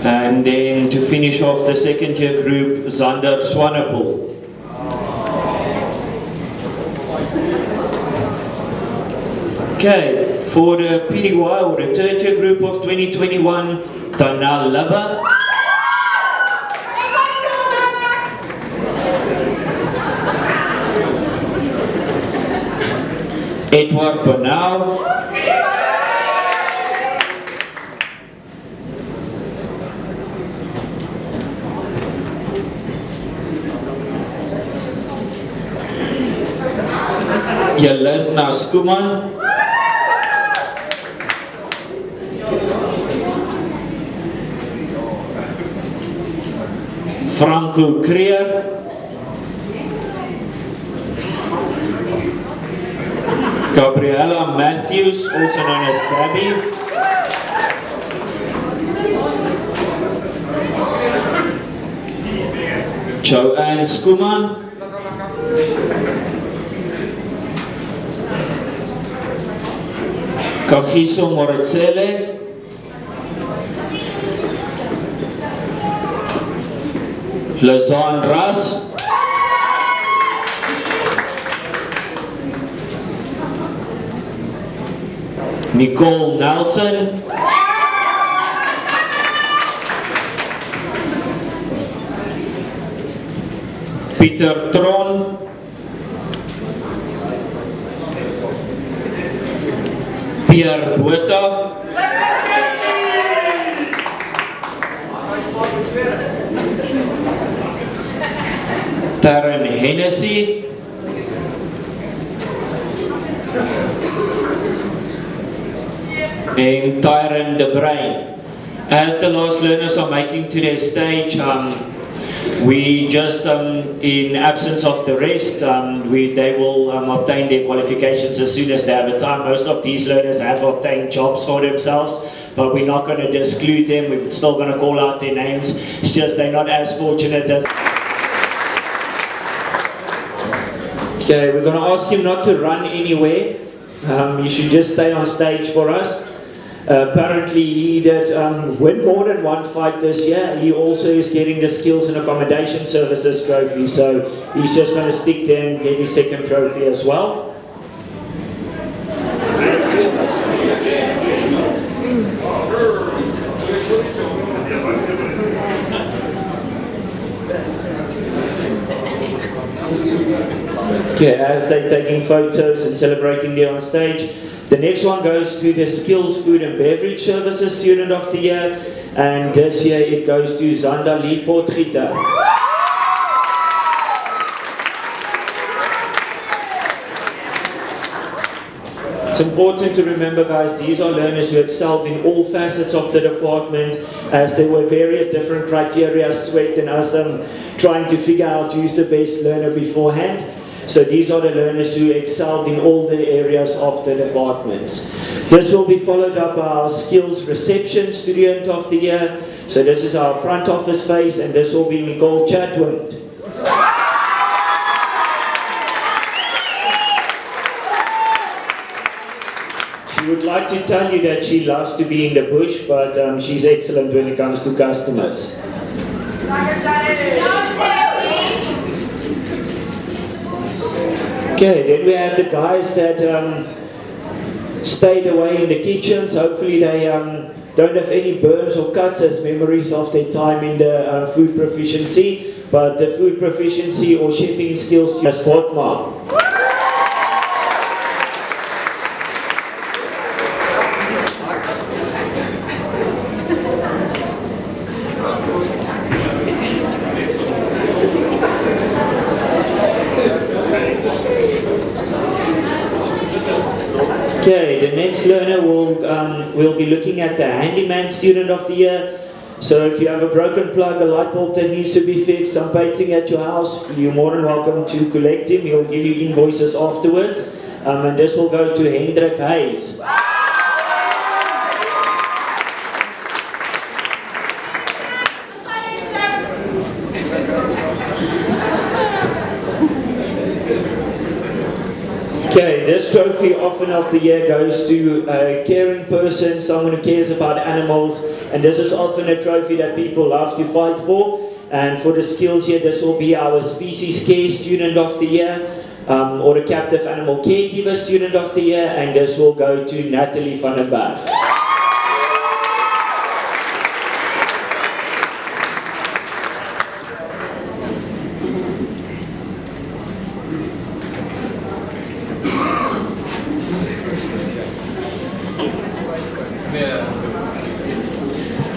and then to finish off the second year group, Zander Swanepoel. Okay, for the PDY or the third year group of 2021, Tanal Laba, Edward Bannau, Elizna Schoeman, Franco Creer, Gabriella Matthews, also known as Gerbie, Joanne Schoeman, Kagiso Moritsele, Lazan Ras, Nicole Nelson, Peter Tron, Pierre Botha, Darren Hennessy, and Tyron De Bruin. As the last learners are making to their stage, we just, in absence of the rest, they will obtain their qualifications as soon as they have a time. Most of these learners have obtained jobs for themselves, but we're not going to exclude them. We're still going to call out their names. It's just they're not as fortunate as... Okay, we're going to ask him not to run anywhere. You should just stay on stage for us. Apparently he did win more than one fight this year. He also is getting the Skills and Accommodation Services trophy, so he's just going to stick there and get his second trophy as well. Okay, as they're taking photos and celebrating there on stage, the next one goes to the Skills, Food and Beverage Services Student of the Year, and this year it goes to Zanda Potgieter. It's important to remember, guys, these are learners who excelled in all facets of the department, as there were various different criteria swept in us trying to figure out who's the best learner beforehand. So these are the learners who excelled in all the areas of the departments. This will be followed up by our Skills Reception Student of the Year. So this is our front office face, and this will be Nicole Chatwind. She would like to tell you that she loves to be in the bush, but she's excellent when it comes to customers. Okay, then we have the guys that stayed away in the kitchens. Hopefully they don't have any burns or cuts as memories of their time in the food proficiency, but the food proficiency or chefing skills as Potma. Okay, the the next learner will be looking at the handyman student of the year. So if you have a broken plug, a light bulb that needs to be fixed, some painting at your house, you're more than welcome to collect him. He'll give you invoices afterwards. And this will go to Hendrik Hayes. Okay, this trophy often of the year goes to a caring person, someone who cares about animals, and this is often a trophy that people love to fight for. And for the skills here, this will be our species care student of the year, or a captive animal caregiver student of the year, and this will go to Natalie van den Berg.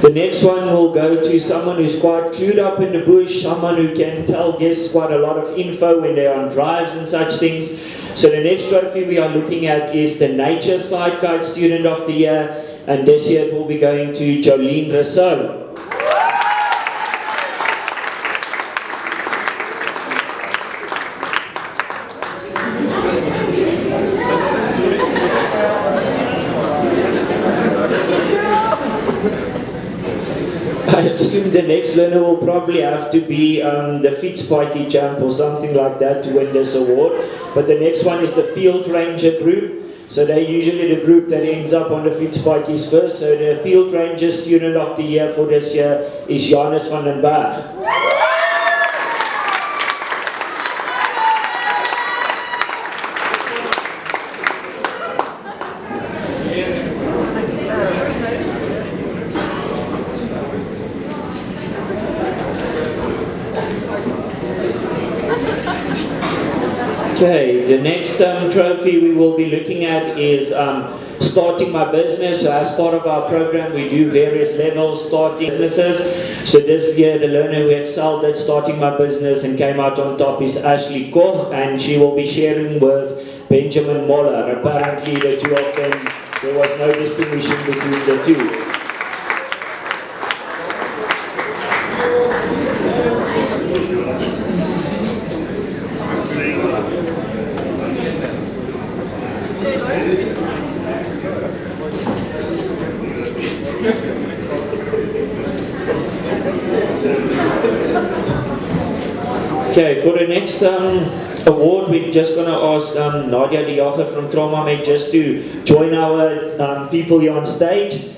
The next one will go to someone who's quite clued up in the bush, someone who can tell guests quite a lot of info when they're on drives and such things. So the next trophy we are looking at is the Nature Side Guide Student of the Year, and this year it will be going to Jolene Rousseau. I assume the next learner will probably have to be the Fietspaadjie champ or something like that to win this award. But the next one is the Field Ranger group. So they're usually the group that ends up on the Fietspaadjies first. So the Field Ranger student of the year for this year is Jansen van Rensburg. Okay, the next trophy we will be looking at is starting my business. So as part of our program, we do various levels starting businesses. So this year, the learner who excelled at starting my business and came out on top is Ashley Koch, and she will be sharing with Benjamin Moller. Apparently, the two of them, there was no distinction between the two. Okay, for the next award, we're just going to ask Nadia de Jager from Trauma Med just to join our people here on stage.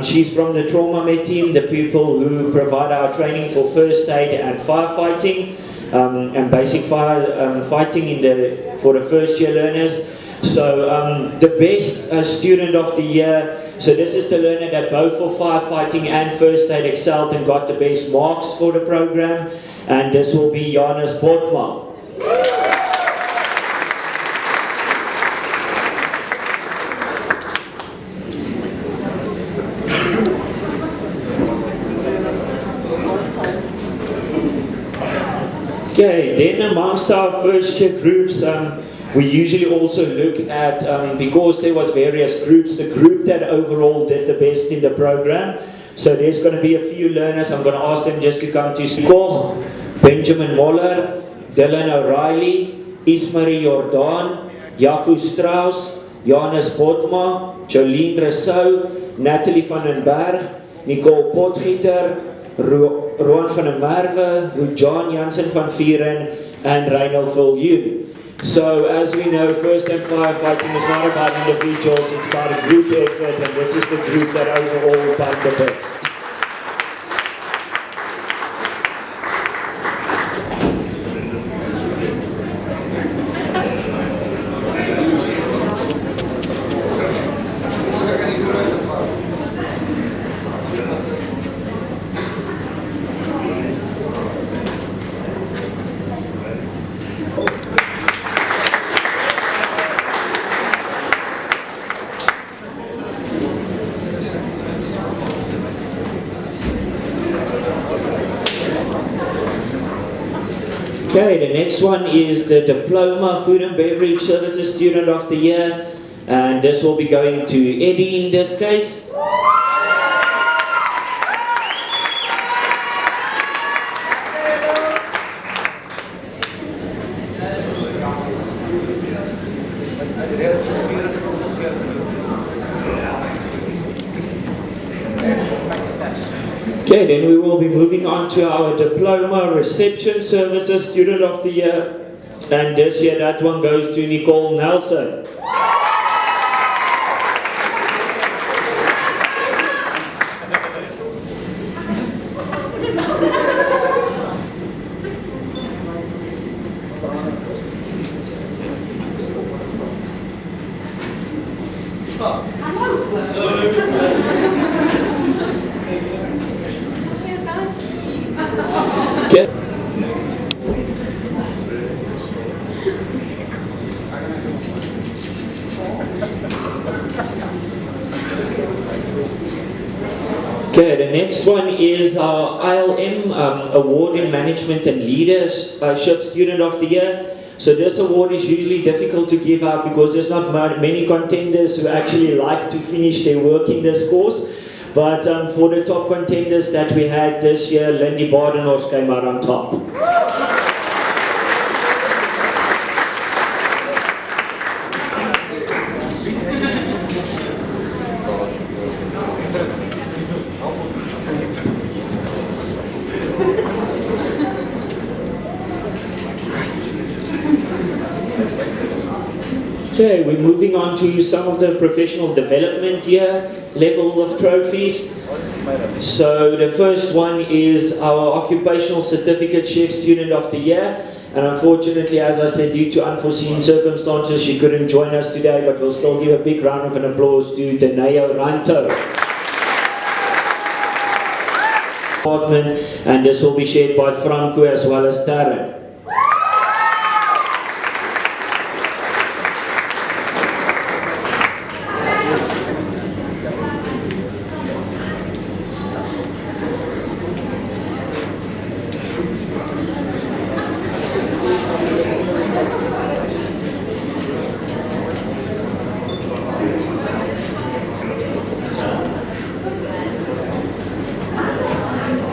She's from the Trauma Med team, the people who provide our training for first aid and firefighting and basic fighting for the first year learners. So the best student of the year, so this is the learner that both for firefighting and first aid excelled and got the best marks for the program, and this will be Janus Botma. Okay, then amongst our first year groups, we usually also look at, because there was various groups, the group that overall did the best in the program. So there's going to be a few learners. I'm going to ask them just to come to Koch, Benjamin Moller, Dylan O'Reilly, Ismarie Jordan, Jaco Strauss, Janus Botma, Jolene Rousseau, Natalie van den Berg, Nicole Potgieter, Rujuan van der Merwe, Rujuan Jansen van Vuuren, and Reinhold Viljoen. So as we know, first aid firefighting is not about individuals, it's about a group effort, and this is the group that overall done the best. Okay, the next one is the Diploma Food and Beverage Services Student of the Year. and this will be going to Eddie in this case. Okay, then we will be moving on to our Diploma Reception Services Student of the Year. And this year that one goes to Nicole Nelson. Okay, the next one is our ILM Award in Management and Leadership Student of the Year. So this award is usually difficult to give out because there's not many contenders who actually like to finish their work in this course. But for the top contenders that we had this year, Lindy Badenhorst came out on top. Okay, we're moving on to some of the professional development year level of trophies. So the first one is our Occupational Certificate Chef Student of the Year. And unfortunately, as I said, due to unforeseen circumstances, she couldn't join us today, but we'll still give a big round of applause to Deneo Ranto. And this will be shared by Franco as well as Darren.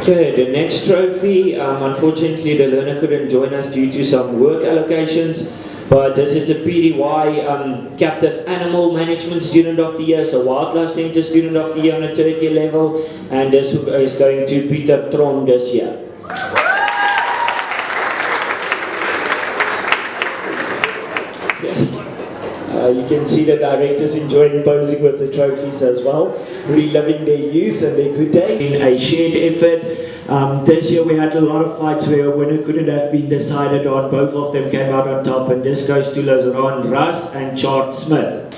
Okay, the next trophy, unfortunately the learner couldn't join us due to some work allocations, but this is the PDY Captive Animal Management Student of the Year, so Wildlife Center Student of the Year on a third year level, and this is going to Peter Tron this year. You can see the directors enjoying posing with the trophies as well, reliving their youth and their good days. In a shared effort, this year we had a lot of fights where a winner couldn't have been decided on. Both of them came out on top, and this goes to Lazaran Russ and Chart Smith.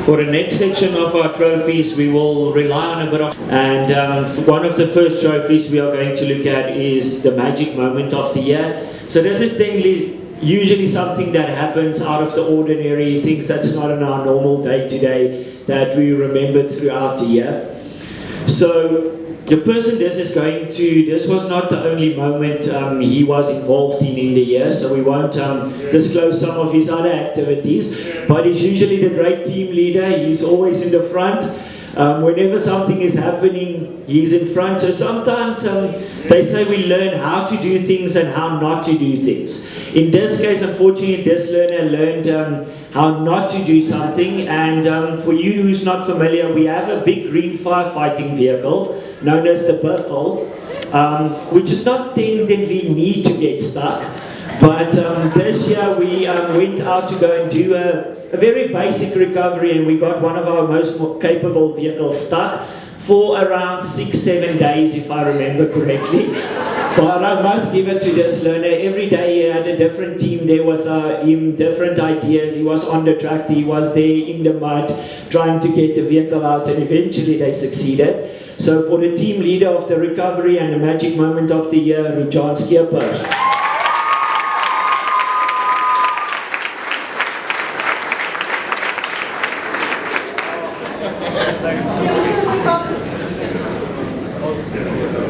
For the next section of our trophies, we will rely on a bit of, and one of the first trophies we are going to look at is the magic moment of the year. So this is usually something that happens out of the ordinary, things that's not in our normal day-to-day that we remember throughout the year. So the person this was not the only moment he was involved in the year, so we won't disclose some of his other activities, but he's usually the great team leader. He's always in the front. Whenever something is happening, he's in front. So sometimes they say we learn how to do things and how not to do things. In this case, unfortunately, this learner learned how not to do something. And for you who's not familiar, we have a big green firefighting vehicle known as the Buffalo, which does not technically need to get stuck. But this year we went out to go and do a very basic recovery, and we got one of our most capable vehicles stuck for around 6-7 days, if I remember correctly. But I must give it to this learner. Every day he had a different team there with him, different ideas. He was on the tractor, he was there in the mud, trying to get the vehicle out, and eventually they succeeded. So for the team leader of the recovery and the magic moment of the year, Rujuan Skippers.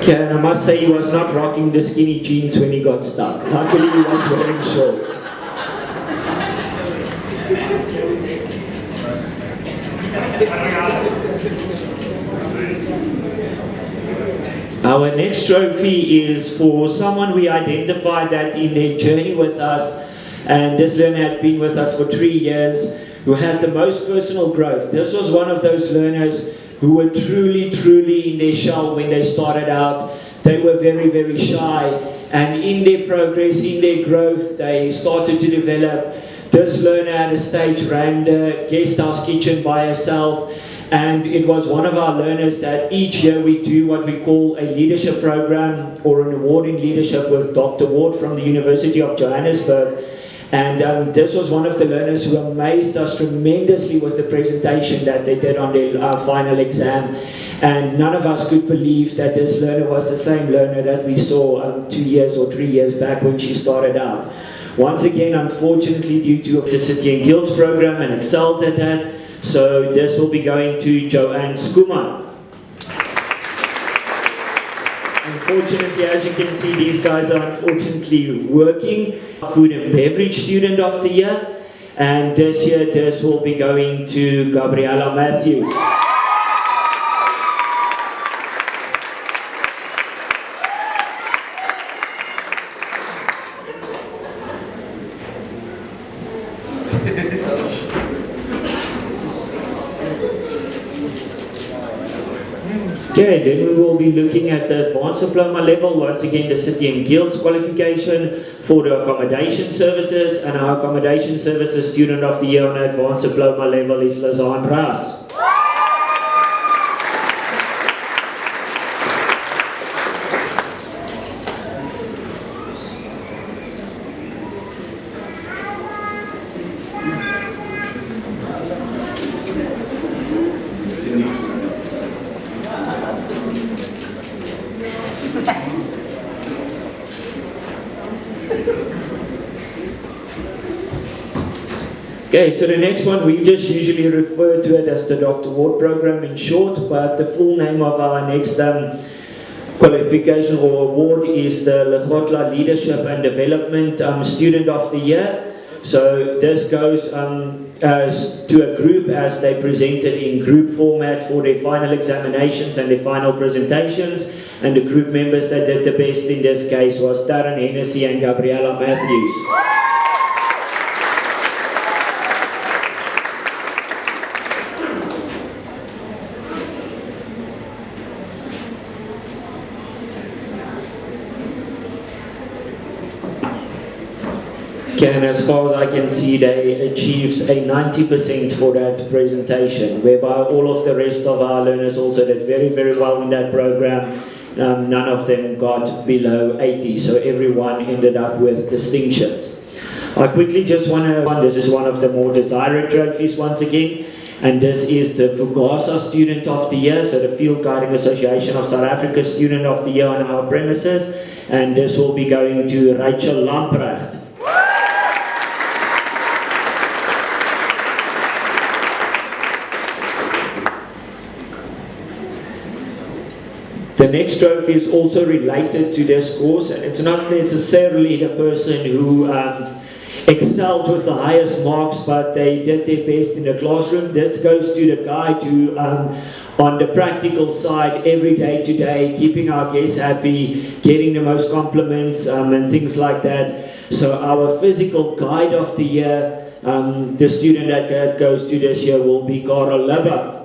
Okay, and I must say he was not rocking the skinny jeans when he got stuck. Luckily he was wearing shorts. Our next trophy is for someone we identified that in their journey with us, and this learner had been with us for 3 years, who had the most personal growth. This was one of those learners who were truly in their shell when they started out. They were very shy, and in their progress, in their growth, they started to develop. This learner at a stage ran the guest house kitchen by herself, and it was one of our learners that each year we do what we call a leadership program or an award in leadership with Dr. Ward from the University of Johannesburg. And this was one of the learners who amazed us tremendously with the presentation that they did on their final exam. And none of us could believe that this learner was the same learner that we saw 2 years or 3 years back when she started out. Once again, unfortunately, due to the City and Guilds program and excelled at that, so this will be going to Joanne Schoeman. Unfortunately, as you can see, these guys are unfortunately working. Food and Beverage Student of the Year. And this year, this will be going to Gabriella Matthews. Okay, then we will be looking at the advanced diploma level. Once again, the City and Guilds qualification for the accommodation services, and our accommodation services student of the year on the advanced diploma level is Lazan Ras. Okay, so the next one, we just usually refer to it as the Dr. Ward program in short, but the full name of our next qualification or award is the Legotla Leadership and Development Student of the Year. So this goes to a group as they presented in group format for their final examinations and their final presentations, and the group members that did the best in this case was Darren Hennessy and Gabriella Matthews. And as far as I can see, they achieved a 90% for that presentation, whereby all of the rest of our learners also did very well in that program. None of them got below 80, so everyone ended up with distinctions. I quickly just want to, this is one of the more desired trophies once again, and this is the Fugasa Student of the Year, so the Field Guiding Association of South Africa Student of the Year on our premises, and this will be going to Rachel Lamprecht. The next trophy is also related to this course, and it's not necessarily the person who excelled with the highest marks, but they did their best in the classroom. This goes to the guide who, on the practical side, every day to day, keeping our guests happy, getting the most compliments and things like that. So our physical guide of the year, the student that goes to this year will be Karel Libbe.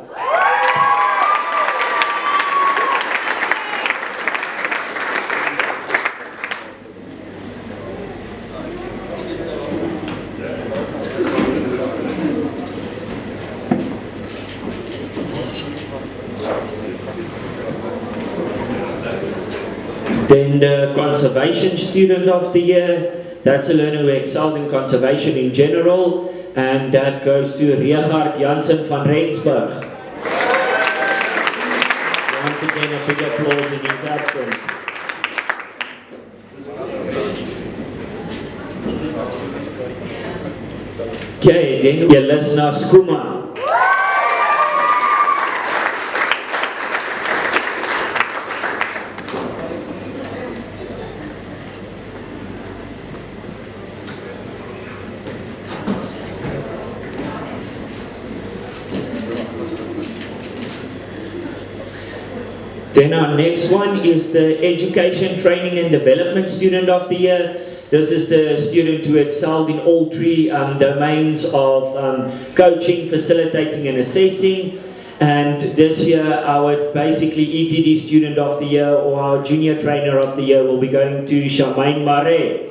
Then the Conservation Student of the Year, that's a learner who excelled in conservation in general, and that goes to Jansen van Rensburg. Once again, a big applause in his absence. Okay, then Elizna Schoeman. Then our next one is the Education, Training and Development Student of the Year. This is the student who excelled in all three domains of coaching, facilitating and assessing. And this year our basically ETD Student of the Year or our Junior Trainer of the Year will be going to Marli.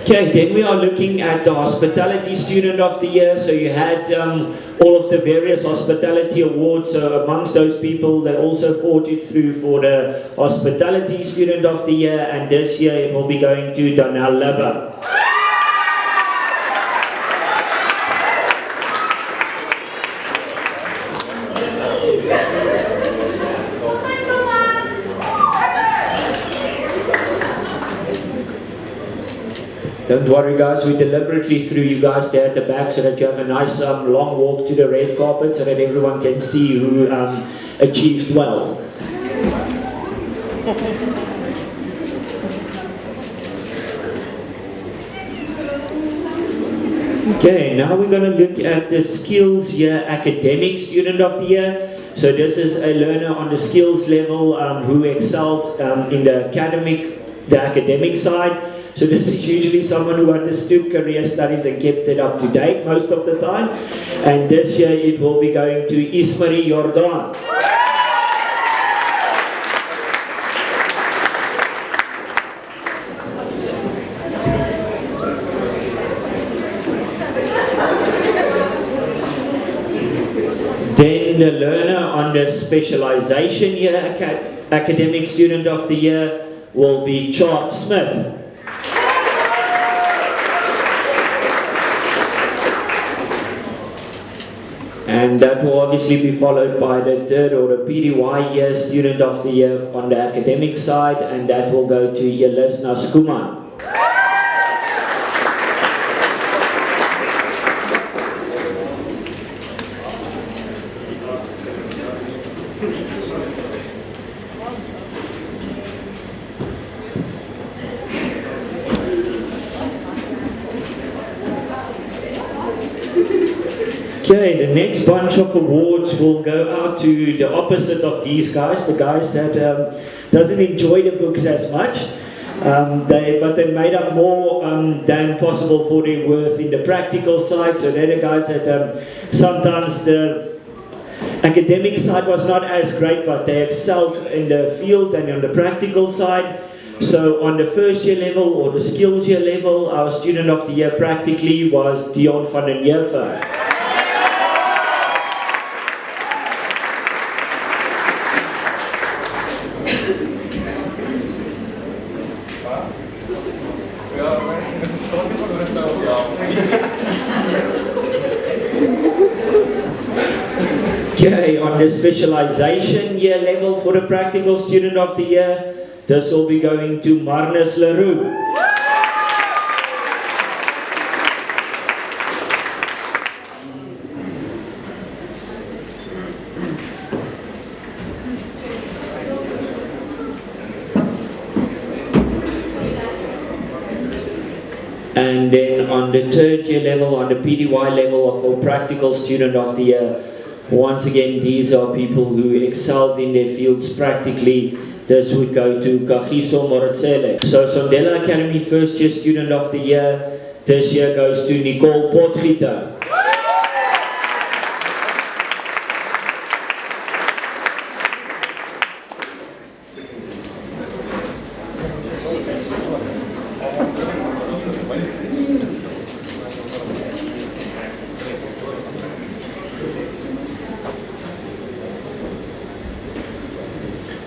Okay, then we are looking at the Hospitality Student of the Year. So you had all of the various hospitality awards. So amongst those people, they also fought it through for the Hospitality Student of the Year. And this year it will be going to Donal Labba. Don't worry guys, we deliberately threw you guys there at the back so that you have a nice long walk to the red carpet so that everyone can see who achieved well. Okay, now we're going to look at the Skills Year Academic Student of the Year. So this is a learner on the skills level who excelled in the academic side. So this is usually someone who understood career studies and kept it up to date most of the time. And this year it will be going to Ismarie Jordan. Then the learner on the Specialization Year Academic Student of the Year will be Charles Smith. And that will obviously be followed by the third or the PDY Year Student of the Year on the academic side, and that will go to Elizna Schoeman. Okay, the next bunch of awards will go out to the opposite of these guys, the guys that doesn't enjoy the books as much, but they made up more than possible for their worth in the practical side. So they're the guys that sometimes the academic side was not as great, but they excelled in the field and on the practical side. So on the first year level or the skills year level, our student of the year practically was Dion van den Heever. Okay, on the specialization year level for the practical student of the year, this will be going to Marnus Leroux. And then on the third year level, on the PDY level for practical student of the year, once again, these are people who excelled in their fields practically. This would go to Kagiso Moritsele. So Sondela Academy first year student of the year, this year goes to Nicole Potgieter.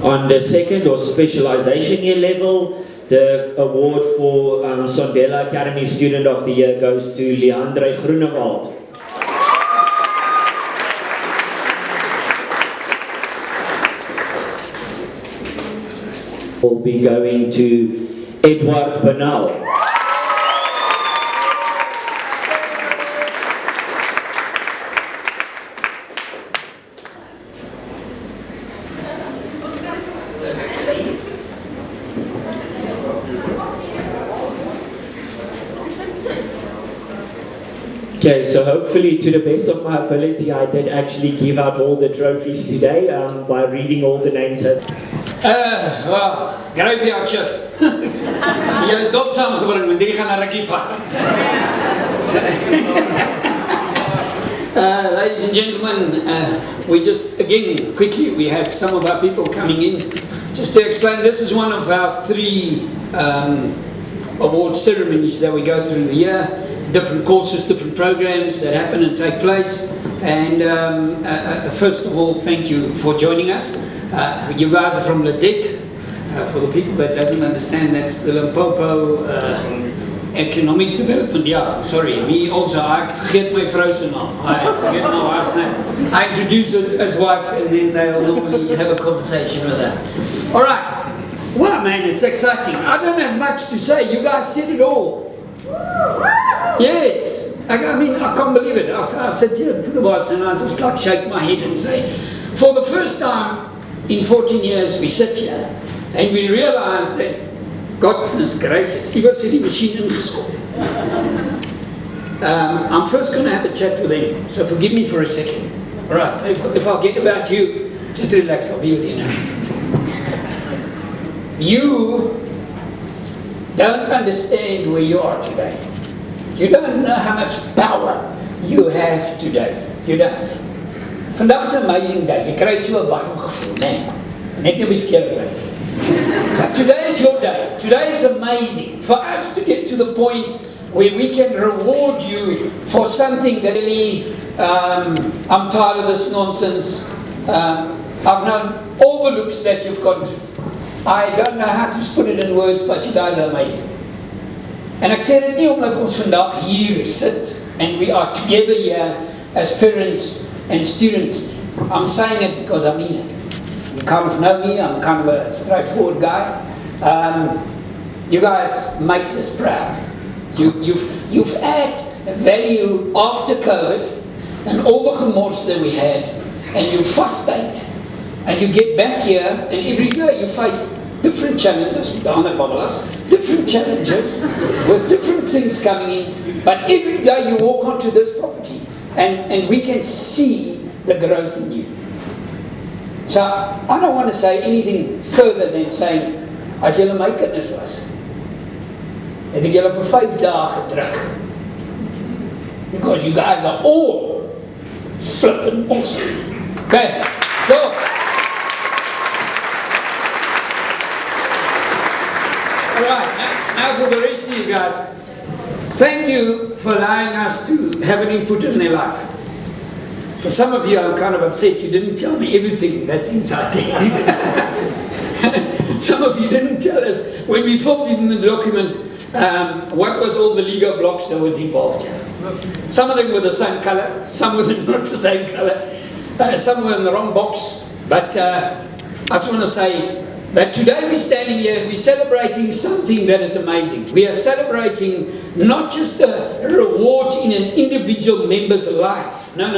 On the second or specialization year level, the award for Sondela Academy Student of the Year goes to Leandre Groenewald. Will be going to Edward Bannau. Okay, so hopefully to the best of my ability I did actually give out all the trophies today by reading all the names as... Well, Gerbie out shift. Jy het dop saamgebring, want hierdie gaan na rukkie vat. Ladies and gentlemen, we just, again, quickly, we had some of our people coming in. Just to explain, this is one of our 3 award ceremonies that we go through the year. Different courses, different programs that happen and take place. And first of all, thank you for joining us. You guys are from Ledette. For the people that doesn't understand, that's the Limpopo Economic Development. Yeah, sorry, me also, I forget my vrouw's name. I forget my wife's name. I introduce it as wife and then they'll normally have a conversation with her. All right. Wow, man, it's exciting. I don't have much to say. You guys said it all. Yes. I mean, I can't believe it. I said to the boss and I just like shake my head and say, for the first time in 14 years we sit here and we realize that, goodness gracious, iewers het die machine ingeskop. I'm first going to have a chat with them, so forgive me for a second. Alright, so if I'll get about you, just relax, I'll be with you now. You don't understand where you are today. You don't know how much power you have today. You don't. Vandaag is an amazing day. Jy kry so 'n warm gevoel, nee. Net nie op die verkeerde plek. But today is your day. Today is amazing for us to get to the point where we can reward you for something that really, I'm tired of this nonsense. I've known all the looks that you've gone through. I don't know how to put it in words, but you guys are amazing. En ek sê dit nie omdat ons vandag hier sit and we are together here as parents and students. I'm saying it because I mean it. You kind of know me, I'm kind of a straightforward guy. You guys makes us proud. You've added value after COVID and all the gemors that we had, and you fast-baked. And you get back here and every day you face different challenges, different challenges with different things coming in, but every day you walk onto this property and we can see the growth in you. So I don't want to say anything further than saying, as julle my kinders was, het ek julle vir 5 dae gedruk. Because you guys are all flipping awesome. Okay, so alright, now for the rest of you guys, thank you for allowing us to have an input in their life. For some of you, I'm kind of upset you didn't tell me everything that's inside there. Some of you didn't tell us, when we filled in the document, what was all the legal blocks that was involved here. Some of them were the same color, some of them not the same color, some were in the wrong box, but I just want to say, that today we're standing here and we're celebrating something that is amazing. We are celebrating not just a reward in an individual member's life. No.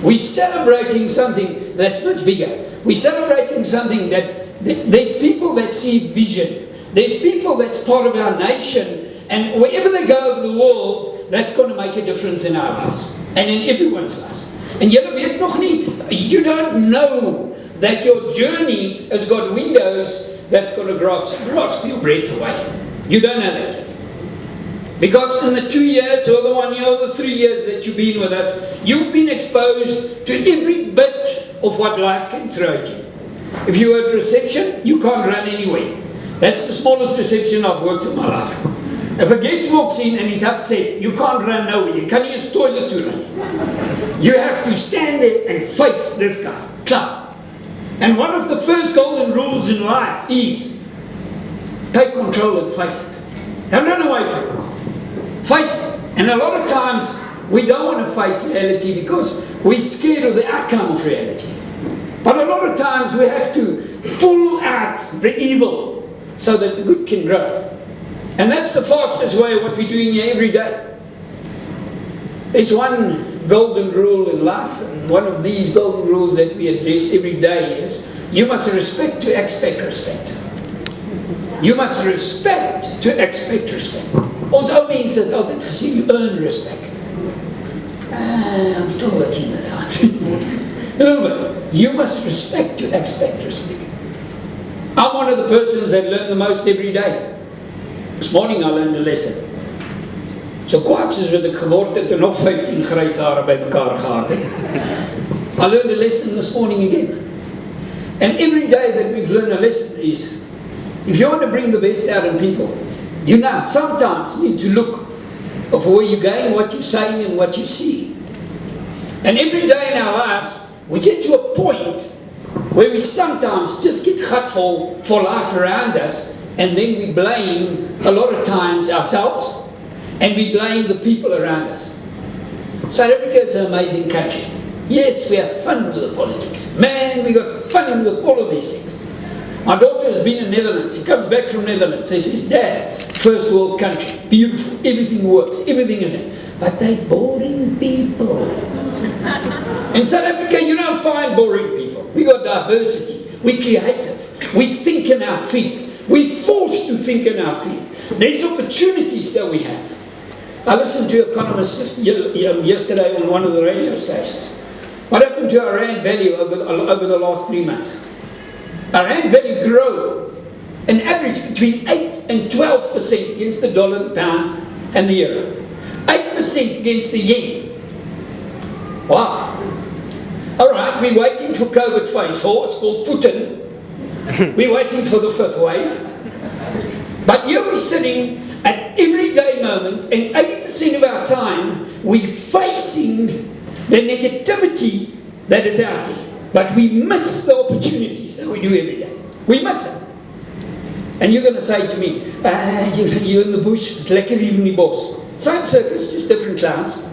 We're celebrating something that's much bigger. We're celebrating something that there's people that see vision. There's people that's part of our nation, and wherever they go over the world, that's going to make a difference in our lives and in everyone's lives. And julle weet nog nie, you don't know that your journey has got windows that's going to grasp your breath away. You don't know that yet. Because in the 2 years, or the 1 year, or the 3 years that you've been with us, you've been exposed to every bit of what life can throw at you. If you were at reception, you can't run anywhere. That's the smallest reception I've worked in my life. If a guest walks in and he's upset, you can't run nowhere. You can't use toilet to run. You have to stand there and face this guy. Klaar. And one of the first golden rules in life is take control and face it. Don't run away from it. Face it. And a lot of times we don't want to face reality because we're scared of the outcome of reality. But a lot of times we have to pull out the evil so that the good can grow. And that's the fastest way of what we're doing here every day. There's one golden rule in life, and one of these golden rules that we address every day is you must respect to expect respect. You must respect to expect respect. Ons ou mense het altyd gesê you earn respect. I'm still working with that. A little bit. You must respect to expect respect. I'm one of the persons that learn the most every day. This morning I learned a lesson. So kwaad soos wat ek geword het en nog 15 grys hare by mekaar gehad het. I learned a lesson this morning again. And every day that we've learned a lesson is, if you want to bring the best out in people, you now sometimes need to look of where you're going, what you're saying and what you see. And every day in our lives, we get to a point where we sometimes just get gutful for life around us, and then we blame a lot of times ourselves, and we blame the people around us. South Africa is an amazing country. Yes, we have fun with the politics. Man, we got fun with all of these things. My daughter has been in Netherlands. She comes back from Netherlands. She says, Dad, first world country, beautiful, everything works, everything is in. But they're boring people. In South Africa, you don't find boring people. We got diversity. We're creative. We think in our feet. We're forced to think in our feet. There's opportunities that we have. I listened to economists yesterday on one of the radio stations. What happened to our rand value over the last 3 months? Our rand value grew an average between 8 and 12% against the dollar, the pound, and the euro. 8% against the yen. Wow. All right, we're waiting for COVID phase 4. It's called Putin. We're waiting for the 5th wave. But here we're sitting at everyday moment, and 80% of our time, we're facing the negativity that is out there. But we miss the opportunities that we do every day. We miss them. And you're going to say to me, you're in the bush, it's lekker hier in die bos. Same circus, just different clowns.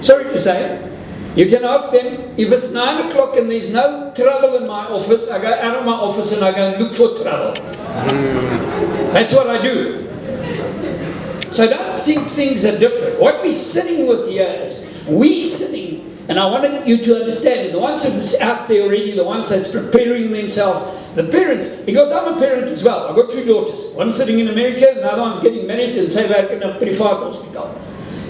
Sorry to say, you can ask them, if it's 9 o'clock and there's no trouble in my office, I go out of my office and I go and look for trouble. That's what I do. So don't think things are different. What we're sitting with here is, we sitting, and I want you to understand it, the ones that's out there already, the ones that's preparing themselves, the parents, because I'm a parent as well. I've got 2 daughters. One sitting in America, and the other one's getting married and say werk in a private hospital.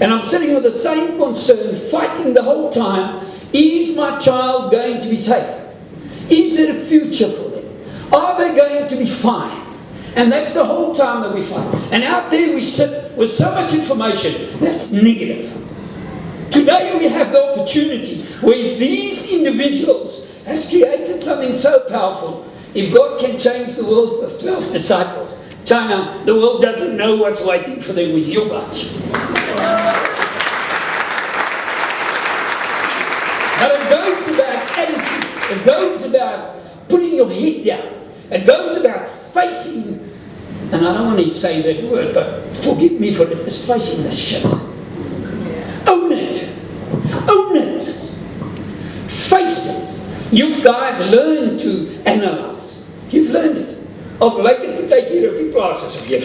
And I'm sitting with the same concern, fighting the whole time. Is my child going to be safe? Is there a future for them? Are they going to be fine? And that's the whole time that we fight. And out there we sit with so much information that's negative. Today we have the opportunity where these individuals has created something so powerful. If God can change the world with 12 disciples, China, the world doesn't know what's waiting for them with you guys. But it goes about attitude. It goes about putting your head down. It goes about facing, and I don't want to say that word, but forgive me for it, it's facing this shit. Own it. Own it. Face it. You guys learn to analyze. You've learned it. Of like het partykeer op die plaas asof jy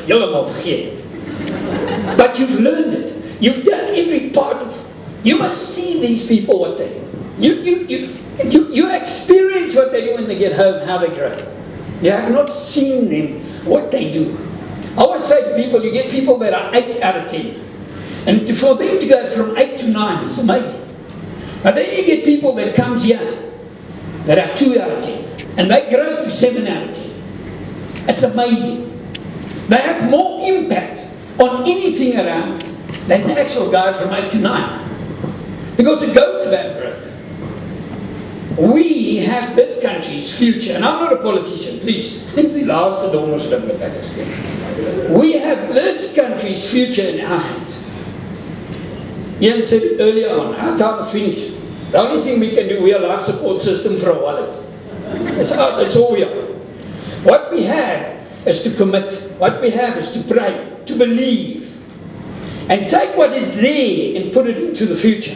heeltemal vergeet het. But you've learned it. You've done every part of it. You must see these people what they do. You experience what they do when they get home, how they grow. You have not seen them, what they do. I always say to people, you get people that are 8 out of 10. And for them to go from 8 to 9 is amazing. But then you get people that comes here that are 2 out of 10. And they grow to 7 out of 10. It's amazing. They have more impact on anything around than the actual guy from 8 to 9. Because it goes about growth. We have this country's future, and I'm not a politician, please. It's the last of the almost done with that. We have this country's future in our hands. Ian said it earlier on, our time is finished. The only thing we can do, we are a life support system for a wallet. That's all we are. What we have is to commit. What we have is to pray, to believe, and take what is there and put it into the future.